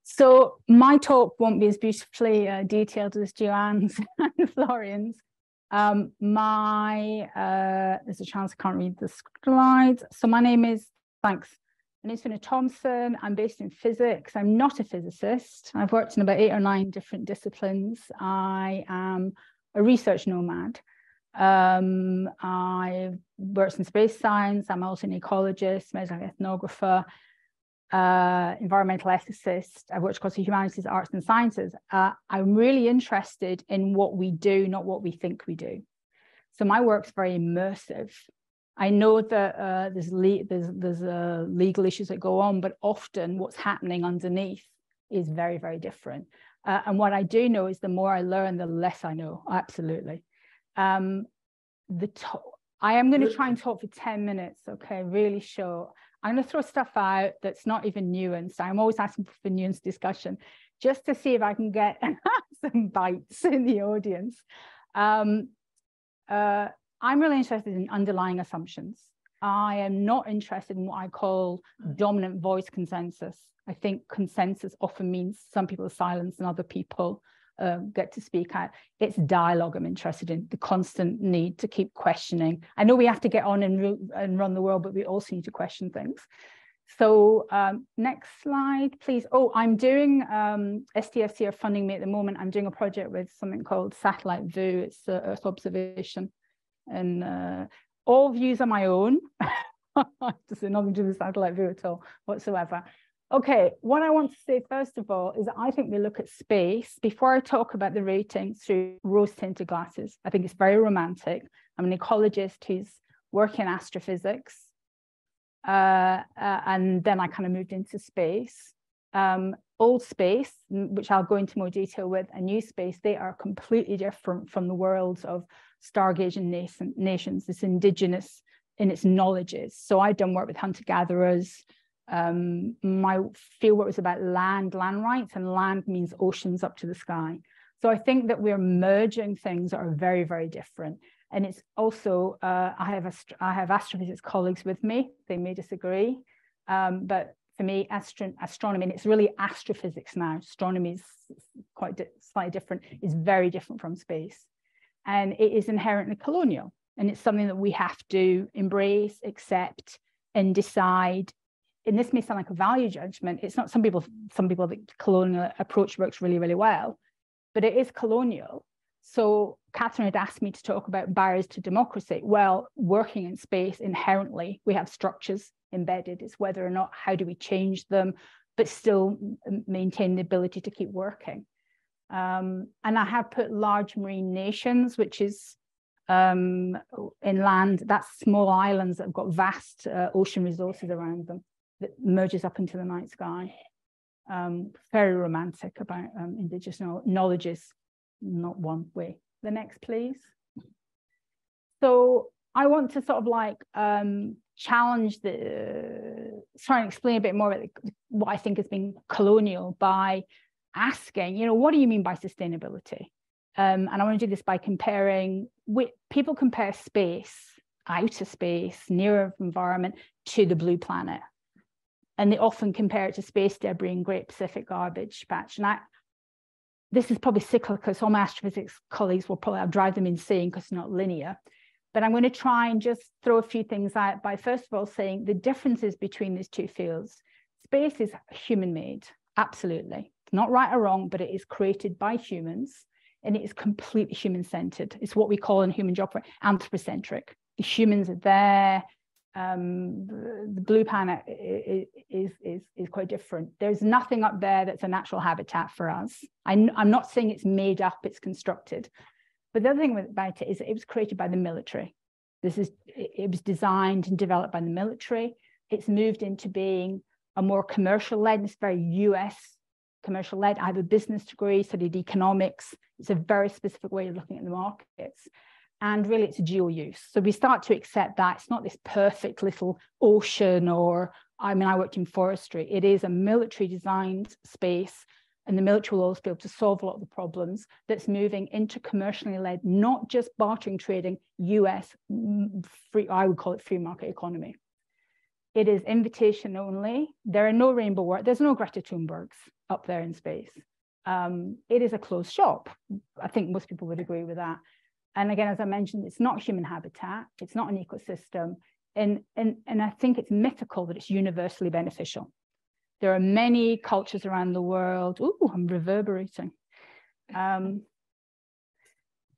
So my talk won't be as beautifully detailed as Joanne's and Florian's. There's a chance I can't read the slides. So my name is, thanks. My name is Fionagh Thomson. I'm based in physics. I'm not a physicist. I've worked in about 8 or 9 different disciplines. I am a research nomad. I've worked in space science. I'm also an ecologist, medical ethnographer, environmental ethicist. I've worked across the humanities, arts and sciences. I'm really interested in what we do, not what we think we do. So my work's very immersive. I know that there's legal issues that go on, but often what's happening underneath is very, very different. And what I do know is the more I learn, the less I know. Absolutely. I am going to try and talk for 10 minutes, okay, really short. I'm going to throw stuff out that's not even nuanced. I'm always asking for nuanced discussion, just to see if I can get some bites in the audience. I'm really interested in underlying assumptions. I am not interested in what I call dominant voice consensus. I think consensus often means some people are silenced and other people get to speak out. It's dialogue I'm interested in, the constant need to keep questioning. I know we have to get on and run the world, but we also need to question things. So next slide, please. Oh, I'm doing, STFC are funding me at the moment. I'm doing a project with something called Satellite View. It's Earth observation. And all views are my own. There's nothing to do with Satellite View at all whatsoever. Okay, what I want to say first of all is that I think we look at space before I talk about the ratings through rose-tinted glasses. I think it's very romantic. I'm an ecologist who's working in astrophysics, and then I kind of moved into space. Old space, which I'll go into more detail with, and new space, they are completely different from the worlds of stargazing nations. It's indigenous in its knowledges. So I've done work with hunter-gatherers. My fieldwork was about land rights, and land means oceans up to the sky. So I think that we're merging things that are very, very different. And it's also, I have astrophysics colleagues with me. They may disagree, but for me, astronomy, and it's really astrophysics now. Astronomy is slightly different, is very different from space. And it is inherently colonial. And it's something that we have to embrace, accept, and decide. And this may sound like a value judgment. It's not some people the colonial approach works really, really well, but it is colonial. So Katherine had asked me to talk about barriers to democracy. Well, working in space, inherently, we have structures embedded. It's whether or not, how do we change them, but still maintain the ability to keep working. And I have put large marine nations, which is inland, that's small islands that have got vast ocean resources around them that merges up into the night sky. Very romantic about indigenous knowledges, not one way. The next, please. So I want to sort of like challenge try and explain a bit more about what I think has been colonial by asking, you know, what do you mean by sustainability? And I want to do this by comparing, people compare space, outer space, near environment to the blue planet. And they often compare it to space debris and Great Pacific Garbage Patch. And this is probably cyclical, so all my astrophysics colleagues will probably, I'll drive them insane because it's not linear. But I'm going to try and just throw a few things out by first of all saying the differences between these two fields. Space is human-made, absolutely. It's not right or wrong, but it is created by humans, and it is completely human-centered. It's what we call in human job anthropocentric. The humans are there. The blue planet is quite different. There's nothing up there that's a natural habitat for us. I'm not saying it's made up, it's constructed. But the other thing about it is that it was created by the military. It was designed and developed by the military. It's moved into being a more commercial-led, it's very US commercial-led. I have a business degree, studied economics. It's a very specific way of looking at the markets. And really, it's a dual use. So we start to accept that it's not this perfect little ocean, or, I mean, I worked in forestry. It is a military designed space, and the military will always be able to solve a lot of the problems that's moving into commercially led, not just bartering trading, US free, I would call it free market economy. It is invitation only. There are no rainbow work. There's no Greta Thunbergs up there in space. It is a closed shop. I think most people would agree with that. And again, as I mentioned, it's not human habitat. It's not an ecosystem. And I think it's mythical that it's universally beneficial. There are many cultures around the world. Ooh, I'm reverberating. That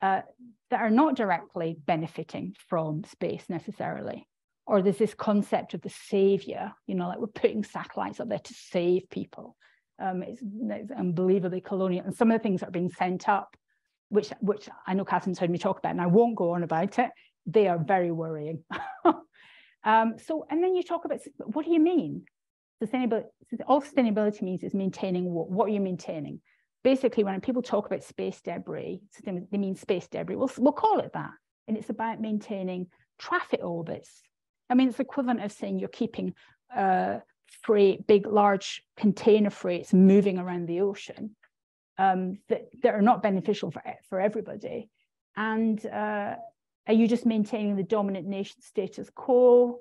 are not directly benefiting from space necessarily. Or there's this concept of the savior, you know, like we're putting satellites up there to save people. It's unbelievably colonial. And some of the things that are being sent up, which I know Katherine's heard me talk about, and I won't go on about it, they are very worrying. And then you talk about, what do you mean? Sustainability, all sustainability means is maintaining what? What are you maintaining? Basically, when people talk about space debris, they mean space debris. We'll call it that. And it's about maintaining traffic orbits. I mean, it's equivalent of saying you're keeping freight, big, large container freights moving around the ocean that are not beneficial for everybody. And are you just maintaining the dominant nation status quo?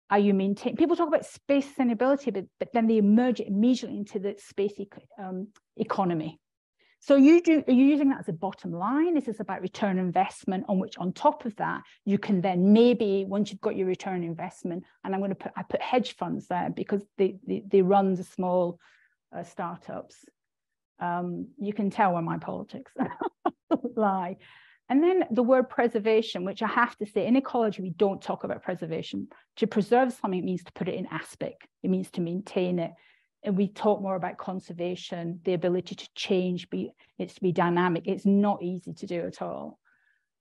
Are you maintaining, people talk about space sustainability, but then they merge it immediately into the space economy. So are you using that as a bottom line? Is this about return investment, on which on top of that, you can then maybe, once you've got your return investment, and I put hedge funds there because they run the small startups. You can tell where my politics lie. And then the word preservation, which I have to say, in ecology, we don't talk about preservation. To preserve something means to put it in aspic. It means to maintain it we talk more about conservation, the ability to change, it's to be dynamic. It's not easy to do at all.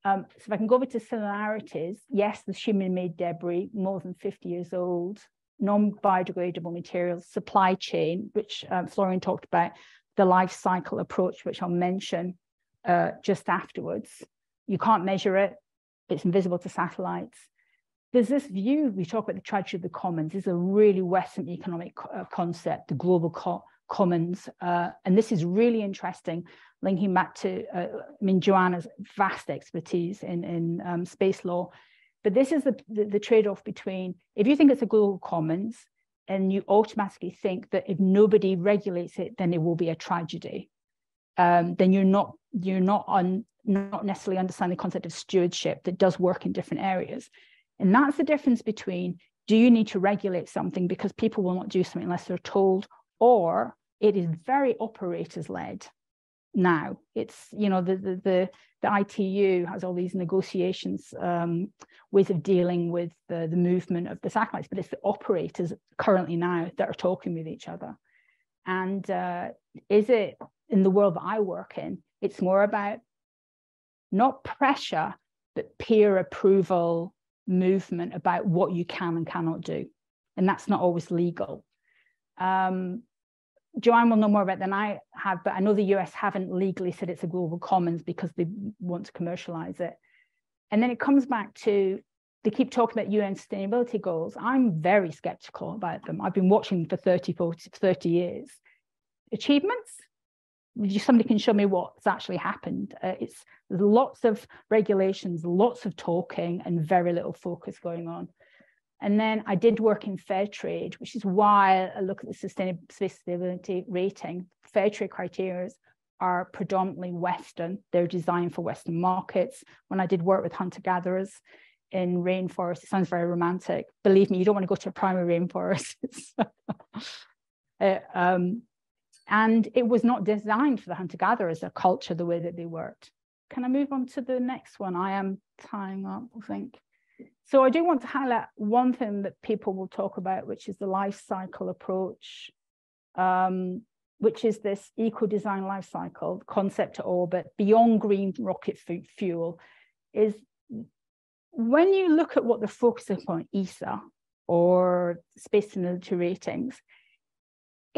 So if I can go over to similarities, yes, there's human-made debris, more than 50 years old, non-biodegradable materials, supply chain, which Florian talked about, the life cycle approach, which I'll mention just afterwards. You can't measure it. It's invisible to satellites. There's this view, we talk about the tragedy of the commons. This is a really Western economic concept, the global commons. And this is really interesting, linking back to, Joanne has vast expertise in space law. But this is the trade-off between, if you think it's a global commons, and you automatically think that if nobody regulates it, then it will be a tragedy. Then you're not necessarily understanding the concept of stewardship that does work in different areas. And that's the difference between, do you need to regulate something because people will not do something unless they're told, or it is very operators-led now. It's, the ITU has all these negotiations, ways of dealing with the movement of the satellites, but it's the operators currently now that are talking with each other. And is it, in the world that I work in, it's more about not pressure, but peer approval movement about what you can and cannot do. And that's not always legal. Joanne will know more about than I have, but I know the US haven't legally said it's a global commons because they want to commercialize it. And then it comes back to, they keep talking about UN sustainability goals. I'm very skeptical about them. I've been watching them for 30 years. Achievements? Somebody can show me what's actually happened. There's lots of regulations, lots of talking, and very little focus going on. And then I did work in fair trade, which is why I look at the space sustainability rating. Fair trade criteria are predominantly Western. They're designed for Western markets. When I did work with hunter-gatherers in rainforest, it sounds very romantic. Believe me, you don't want to go to a primary rainforest. And it was not designed for the hunter-gatherers, their culture, the way that they worked. Can I move on to the next one? I am tying up, I think. So I do want to highlight one thing that people will talk about, which is the life cycle approach, which is this eco-design life cycle, concept to orbit, beyond green rocket fuel, is when you look at what they're focusing on, ESA or space sustainability ratings,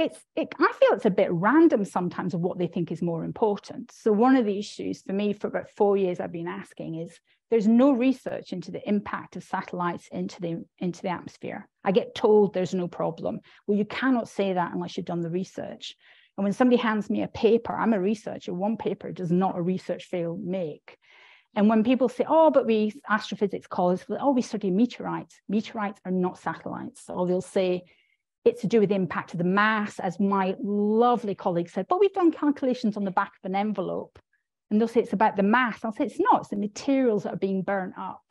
I feel it's a bit random sometimes of what they think is more important. So one of the issues for me for about 4 years I've been asking is, there's no research into the impact of satellites into the atmosphere. I get told there's no problem. Well, you cannot say that unless you've done the research. And when somebody hands me a paper, I'm a researcher, one paper does not a research field make. And when people say, oh, but we astrophysics colleagues, oh, we study meteorites. Meteorites are not satellites. Or they'll say, it's to do with the impact of the mass, as my lovely colleague said, but we've done calculations on the back of an envelope. And they'll say it's about the mass. I'll say it's not, it's the materials that are being burnt up.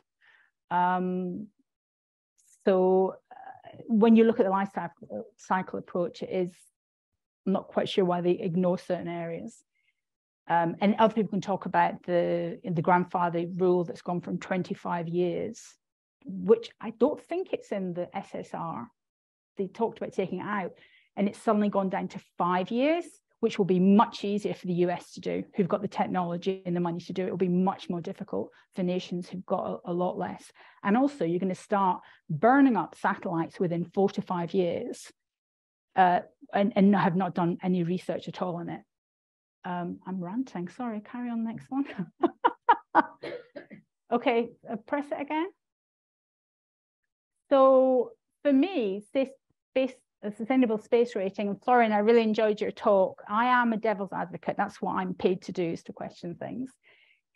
When you look at the life cycle approach, I'm not quite sure why they ignore certain areas. And other people can talk about the grandfather rule that's gone from 25 years, which I don't think it's in the SSR. They talked about taking it out, and it's suddenly gone down to 5 years, which will be much easier for the US to do, who've got the technology and the money to do it. It will be much more difficult for nations who've got a lot less. And also, you're going to start burning up satellites within 4 to 5 years and have not done any research at all on it. I'm ranting, sorry, carry on next one. Okay, press it again. So for me, a sustainable space rating, and Florian, I really enjoyed your talk. I am a devil's advocate. That's what I'm paid to do, is to question things.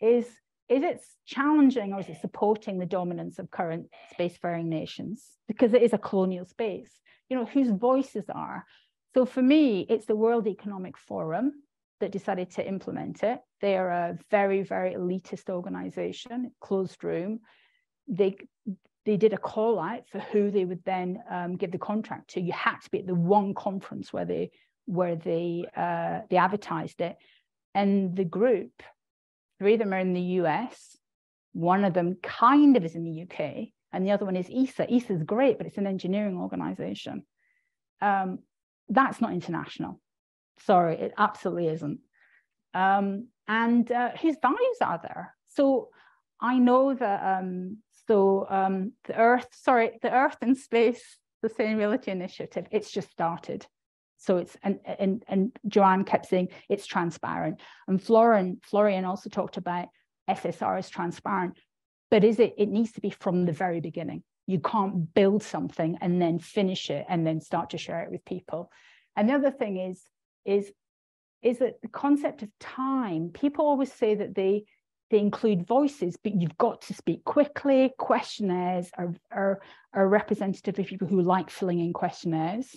Is it challenging, or is it supporting the dominance of current spacefaring nations? Because it is a colonial space, whose voices are. So for me, it's the World Economic Forum that decided to implement it. They are a very, very elitist organization, closed room. They did a call out for who they would then give the contract to. You had to be at the one conference where they advertised it. And the group, 3 of them are in the US, one of them kind of is in the UK, and the other one is ESA. ESA is great, but it's an engineering organization. That's not international. Sorry, it absolutely isn't. And whose values are there? So I know that the Earth and Space Sustainability Initiative, it's just started. So it's and Joanne kept saying it's transparent. And Florian also talked about SSR is transparent, but it needs to be from the very beginning. You can't build something and then finish it and then start to share it with people. And the other thing is that the concept of time, people always say that they include voices, but you've got to speak quickly. Questionnaires are representative of people who like filling in questionnaires.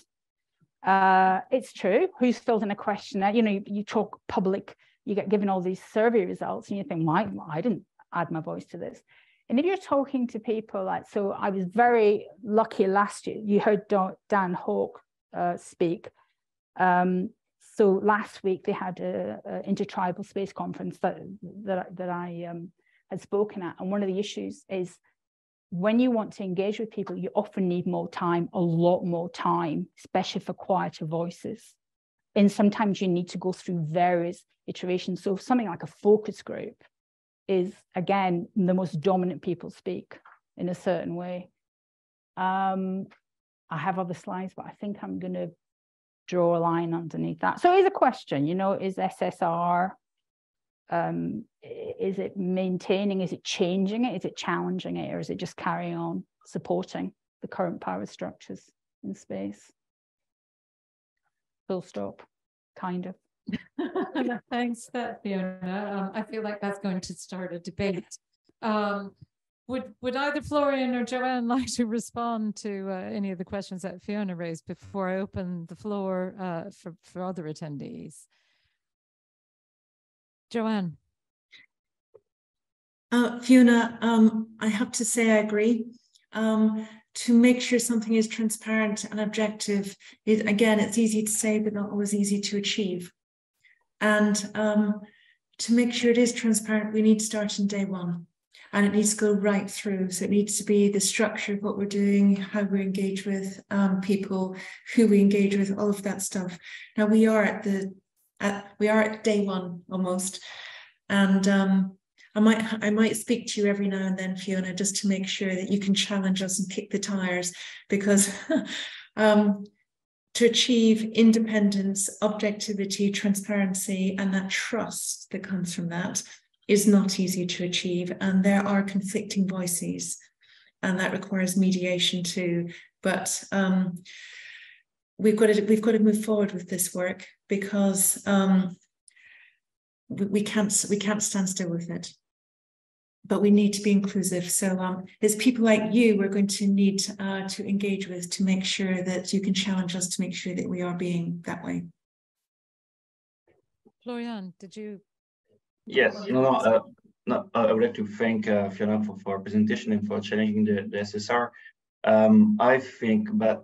It's true. Who's filled in a questionnaire? You know, you talk public, you get given all these survey results and you think, why I didn't add my voice to this. And if you're talking to people like, so I was very lucky last year, you heard Dan Hawke speak. So last week they had a intertribal space conference that I had spoken at. And one of the issues is when you want to engage with people, you often need more time, a lot more time, especially for quieter voices. And sometimes you need to go through various iterations. So something like a focus group is, again, the most dominant people speak in a certain way. I have other slides, but I think I'm going to draw a line underneath that. So here's a question, you know, is SSR, is it maintaining, is it changing it, is it challenging it, or is it just carrying on supporting the current power structures in space? Full stop, kind of. Thanks, Fionagh. I feel like that's going to start a debate. Would either Florian or Joanne like to respond to any of the questions that Fionagh raised before I open the floor for other attendees? Joanne. Fionagh, I have to say I agree. To make sure something is transparent and objective, again, it's easy to say, but not always easy to achieve. And to make sure it is transparent, we need to start in day one. And it needs to go right through. So it needs to be the structure of what we're doing, how we engage with people, who we engage with, all of that stuff. Now we are at day one almost, and I might speak to you every now and then, Fionagh, just to make sure that you can challenge us and kick the tires, because to achieve independence, objectivity, transparency, and that trust that comes from that is not easy to achieve, and there are conflicting voices, and that requires mediation too. But we've got to move forward with this work, because we can't stand still with it. But we need to be inclusive. So there's people like you we're going to need to engage with to make sure that you can challenge us to make sure that we are being that way. Florian, did you? Yes, I would like to thank Fionagh for her presentation and for challenging the SSR. I think that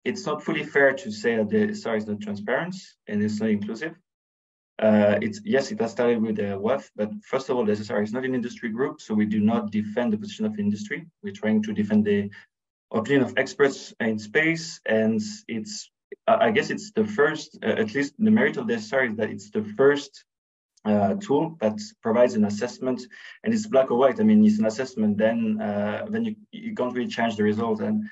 it's not fully fair to say that the SSR is not transparent and it's not inclusive. Yes, it has started with the WEF, but first of all, the SSR is not an industry group, so we do not defend the position of industry. We're trying to defend the opinion of experts in space, and I guess it's the first, at least the merit of the SSR is that it's the first tool that provides an assessment, and it's black or white. I mean, it's an assessment, then you can't really change the result, and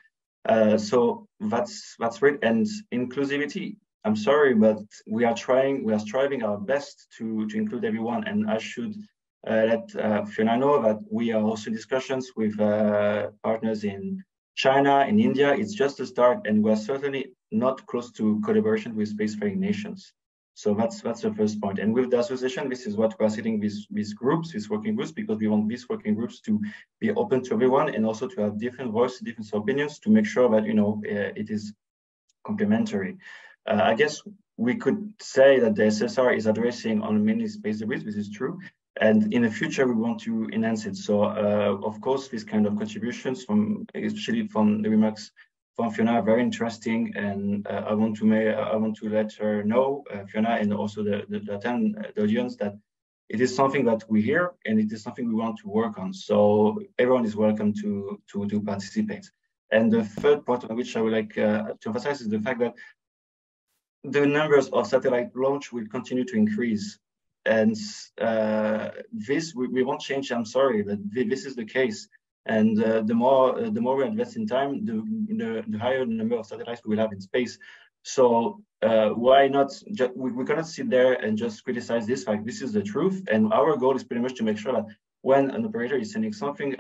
so that's great. And inclusivity, I'm sorry, but we are striving our best to include everyone, and I should let Fionagh know that we are also in discussions with partners in China, in India. It's just a start, and we're certainly not close to collaboration with spacefaring nations. So that's the first point. And with the association, this is what we're sitting with groups, these working groups, because we want these working groups to be open to everyone and also to have different voices, different opinions to make sure that, it is complementary. I guess we could say that the SSR is addressing on many space debris, this is true. And in the future, we want to enhance it. So, of course, this kind of contributions especially from the remarks from Fionagh, are very interesting, and I want to let her know, Fionagh, and also the audience, that it is something that we hear, and it is something we want to work on. So everyone is welcome to participate. And the third point on which I would like to emphasize is the fact that the numbers of satellite launch will continue to increase. And this we won't change. I'm sorry, but this is the case. And the more we invest in time, the higher the number of satellites we will have in space. So why not? We cannot sit there and just criticize this fact. This is the truth, and our goal is pretty much to make sure that when an operator is sending something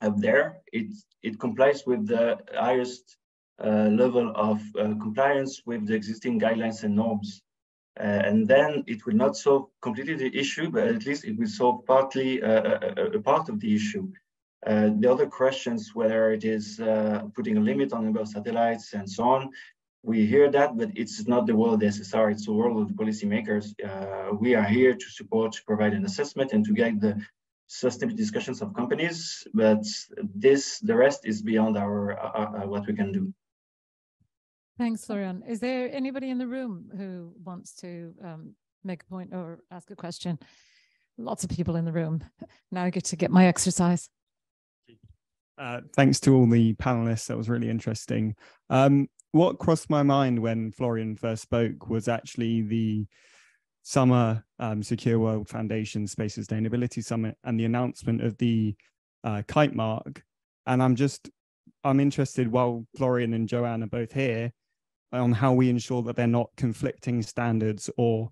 up there, it complies with the highest level of compliance with the existing guidelines and norms. And then it will not solve completely the issue, but at least it will solve partly a part of the issue. The other questions, whether it is putting a limit on the number of satellites and so on, we hear that, but it's not the world of the SSR, it's the world of the policymakers. We are here to support, to provide an assessment and to guide the sustainability discussions of companies, but the rest is beyond our what we can do. Thanks, Florian. Is there anybody in the room who wants to make a point or ask a question? Lots of people in the room. Now I get to get my exercise. Thanks to all the panelists. That was really interesting. What crossed my mind when Florian first spoke was actually the Summer Secure World Foundation Space Sustainability Summit and the announcement of the Kitemark. And I'm interested, while Florian and Joanne are both here, on how we ensure that they're not conflicting standards, or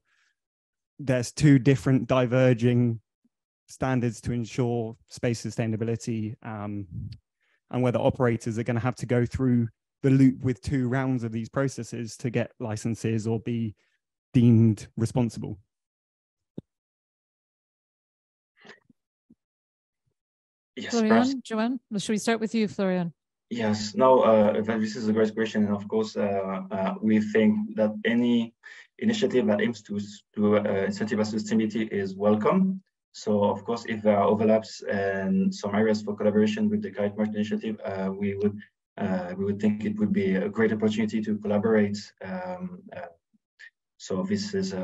there's two different diverging standards to ensure space sustainability, and whether operators are going to have to go through the loop with 2 rounds of these processes to get licenses or be deemed responsible. Yes, Florian, Joanne, should we start with you, Florian? Yes, no, this is a great question. And of course, we think that any initiative that aims to incentivize sustainability is welcome. So of course, if there are overlaps and some areas for collaboration with the Kitemark initiative, we would think it would be a great opportunity to collaborate. So this is,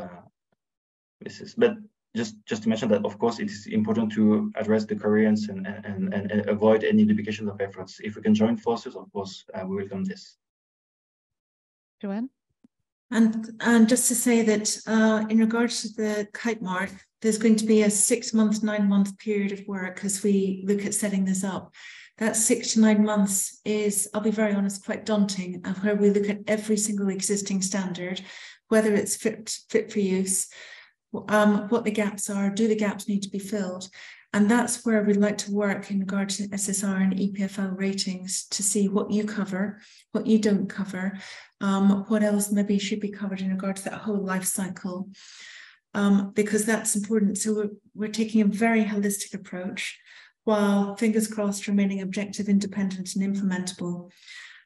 but just to mention that, of course, it is important to address the coherence and avoid any duplication of efforts. If we can join forces, of course, we welcome this. Joanne? And just to say that in regards to the Kitemark, there's going to be a 6-month, 9-month period of work as we look at setting this up. That 6 to 9 months is, I'll be very honest, quite daunting, and where we look at every single existing standard, whether it's fit for use, what the gaps are, do the gaps need to be filled? And that's where we'd like to work in regard to SSR and EPFL ratings to see what you cover, what you don't cover, what else maybe should be covered in regard to that whole life cycle, because that's important. So we're taking a very holistic approach, while fingers crossed remaining objective, independent and implementable.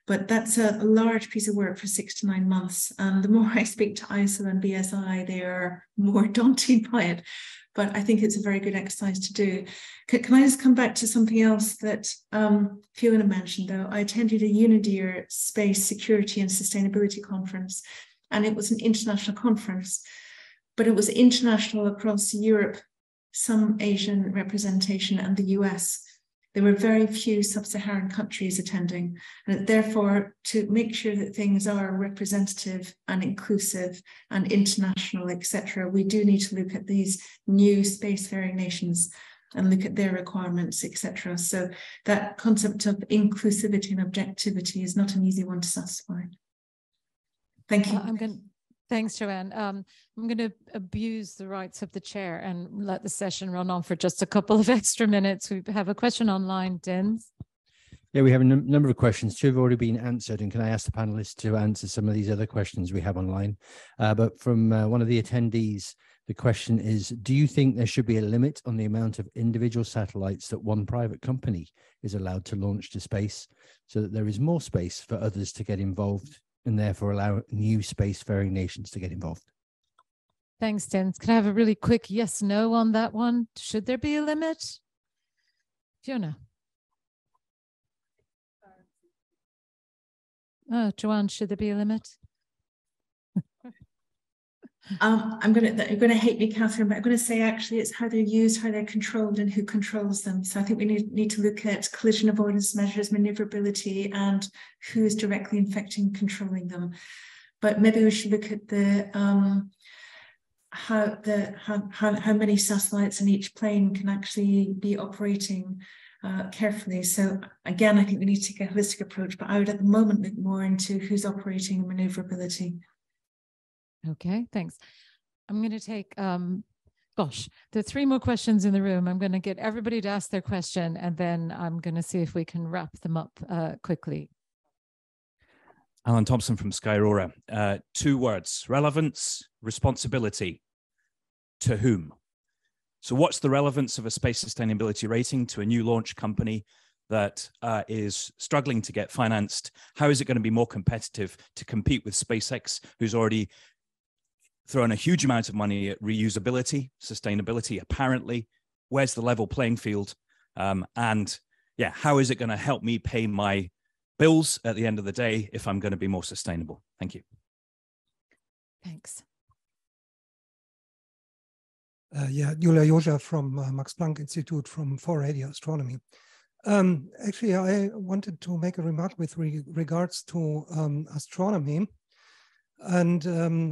But that's a large piece of work for 6 to 9 months. And the more I speak to ISO and BSI, they are more daunted by it. But I think it's a very good exercise to do. Can I just come back to something else that Fionagh mentioned, though? I attended a UNIDIR Space Security and Sustainability Conference, and it was an international conference, but it was international across Europe, some Asian representation, and the US. There were very few sub-Saharan countries attending, and therefore, to make sure that things are representative and inclusive and international, etc., we do need to look at these new spacefaring nations and look at their requirements, etc. So that concept of inclusivity and objectivity is not an easy one to satisfy. Thank you. Thanks, Joanne. I'm going to abuse the rights of the chair and let the session run on for just a couple of extra minutes. We have a question online, Dins. Yeah, we have a number of questions. 2 have already been answered, and can I ask the panelists to answer some of these other questions we have online? But from one of the attendees, the question is, do you think there should be a limit on the amount of individual satellites that one private company is allowed to launch to space, so that there is more space for others to get involved, and therefore allow new spacefaring nations to get involved? Thanks, Dins. Can I have a really quick yes/no on that one? Should there be a limit? Fionagh. Joanne, should there be a limit? You're gonna hate me, Katherine, but I'm gonna say actually it's how they're used, how they're controlled, and who controls them. So I think we need to look at collision avoidance measures, maneuverability, and who is directly infecting, controlling them. But maybe we should look at the how many satellites in each plane can actually be operating carefully. So again, I think we need to take a holistic approach, but I would at the moment look more into who's operating and maneuverability. Okay, thanks. I'm going to take, gosh, there are 3 more questions in the room. I'm going to get everybody to ask their question, and then I'm going to see if we can wrap them up quickly. Alan Thomson from Sky Aurora. 2 words: relevance, responsibility. To whom? So what's the relevance of a space sustainability rating to a new launch company that is struggling to get financed? How is it going to be more competitive to compete with SpaceX, who's already thrown a huge amount of money at reusability, sustainability, apparently? Where's the level playing field? And yeah, how is it going to help me pay my bills at the end of the day if I'm going to be more sustainable? Thank you. Thanks. Julia Joja from Max Planck Institute for Radio Astronomy. Actually, I wanted to make a remark with regards to astronomy and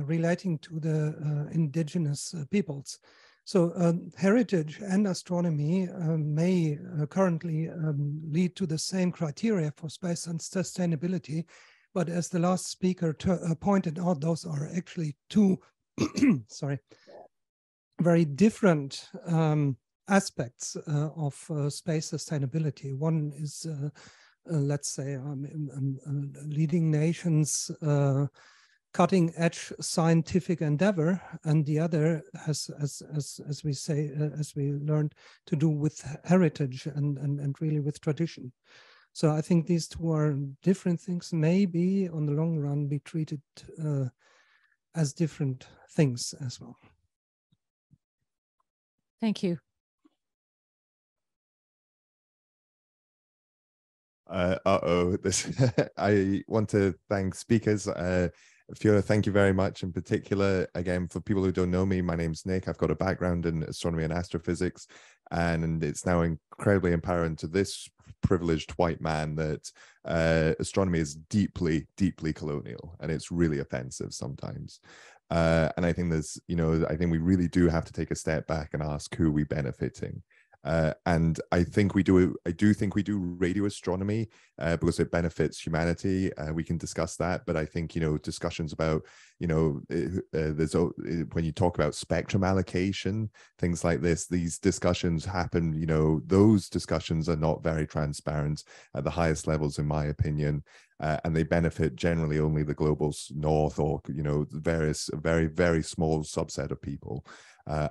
relating to the indigenous peoples. So heritage and astronomy may currently lead to the same criteria for space and sustainability, but as the last speaker pointed out, those are actually 2 sorry, very different aspects of space sustainability. One is, let's say, leading nations' cutting-edge scientific endeavor, and the other has, as we say, as we learned, to do with heritage and really with tradition. So I think these 2 are different things. Maybe on the long run be treated as different things as well. Thank you. I want to thank speakers. Fionagh, thank you very much. In particular, again, for people who don't know me, my name's Nick. I've got a background in astronomy and astrophysics, and it's now incredibly empowering to this privileged white man that astronomy is deeply, deeply colonial, and it's really offensive sometimes. And I think there's, I think we really do have to take a step back and ask who are we benefiting. And I think we do. I do think we do radio astronomy because it benefits humanity. We can discuss that, but I think discussions about there's when you talk about spectrum allocation, things like this. These discussions happen. Those discussions are not very transparent at the highest levels, in my opinion. And they benefit generally only the global north or various very, very small subset of people.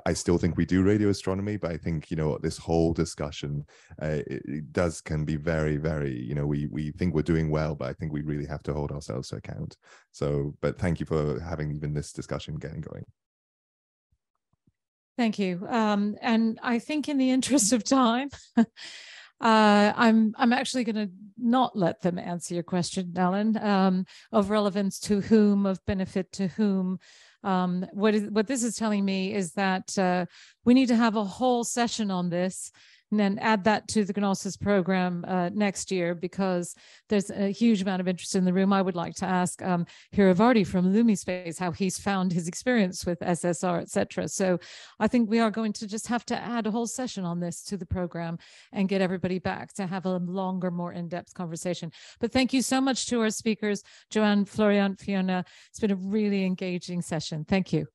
I still think we do radio astronomy, but I think this whole discussion can be very, very we think we're doing well, but I think we really have to hold ourselves to account. So, but thank you for having even this discussion getting going. Thank you. And I think in the interest of time, I'm actually going to not let them answer your question, Alan, of relevance to whom, of benefit to whom. What this is telling me is that we need to have a whole session on this and then add that to the GNOSIS program next year, because there's a huge amount of interest in the room. I would like to ask Hiravarti from LumiSpace how he's found his experience with SSR, etc. So I think we are going to just have to add a whole session on this to the program and get everybody back to have a longer, more in-depth conversation. But thank you so much to our speakers, Joanne, Florian, Fionagh. It's been a really engaging session. Thank you.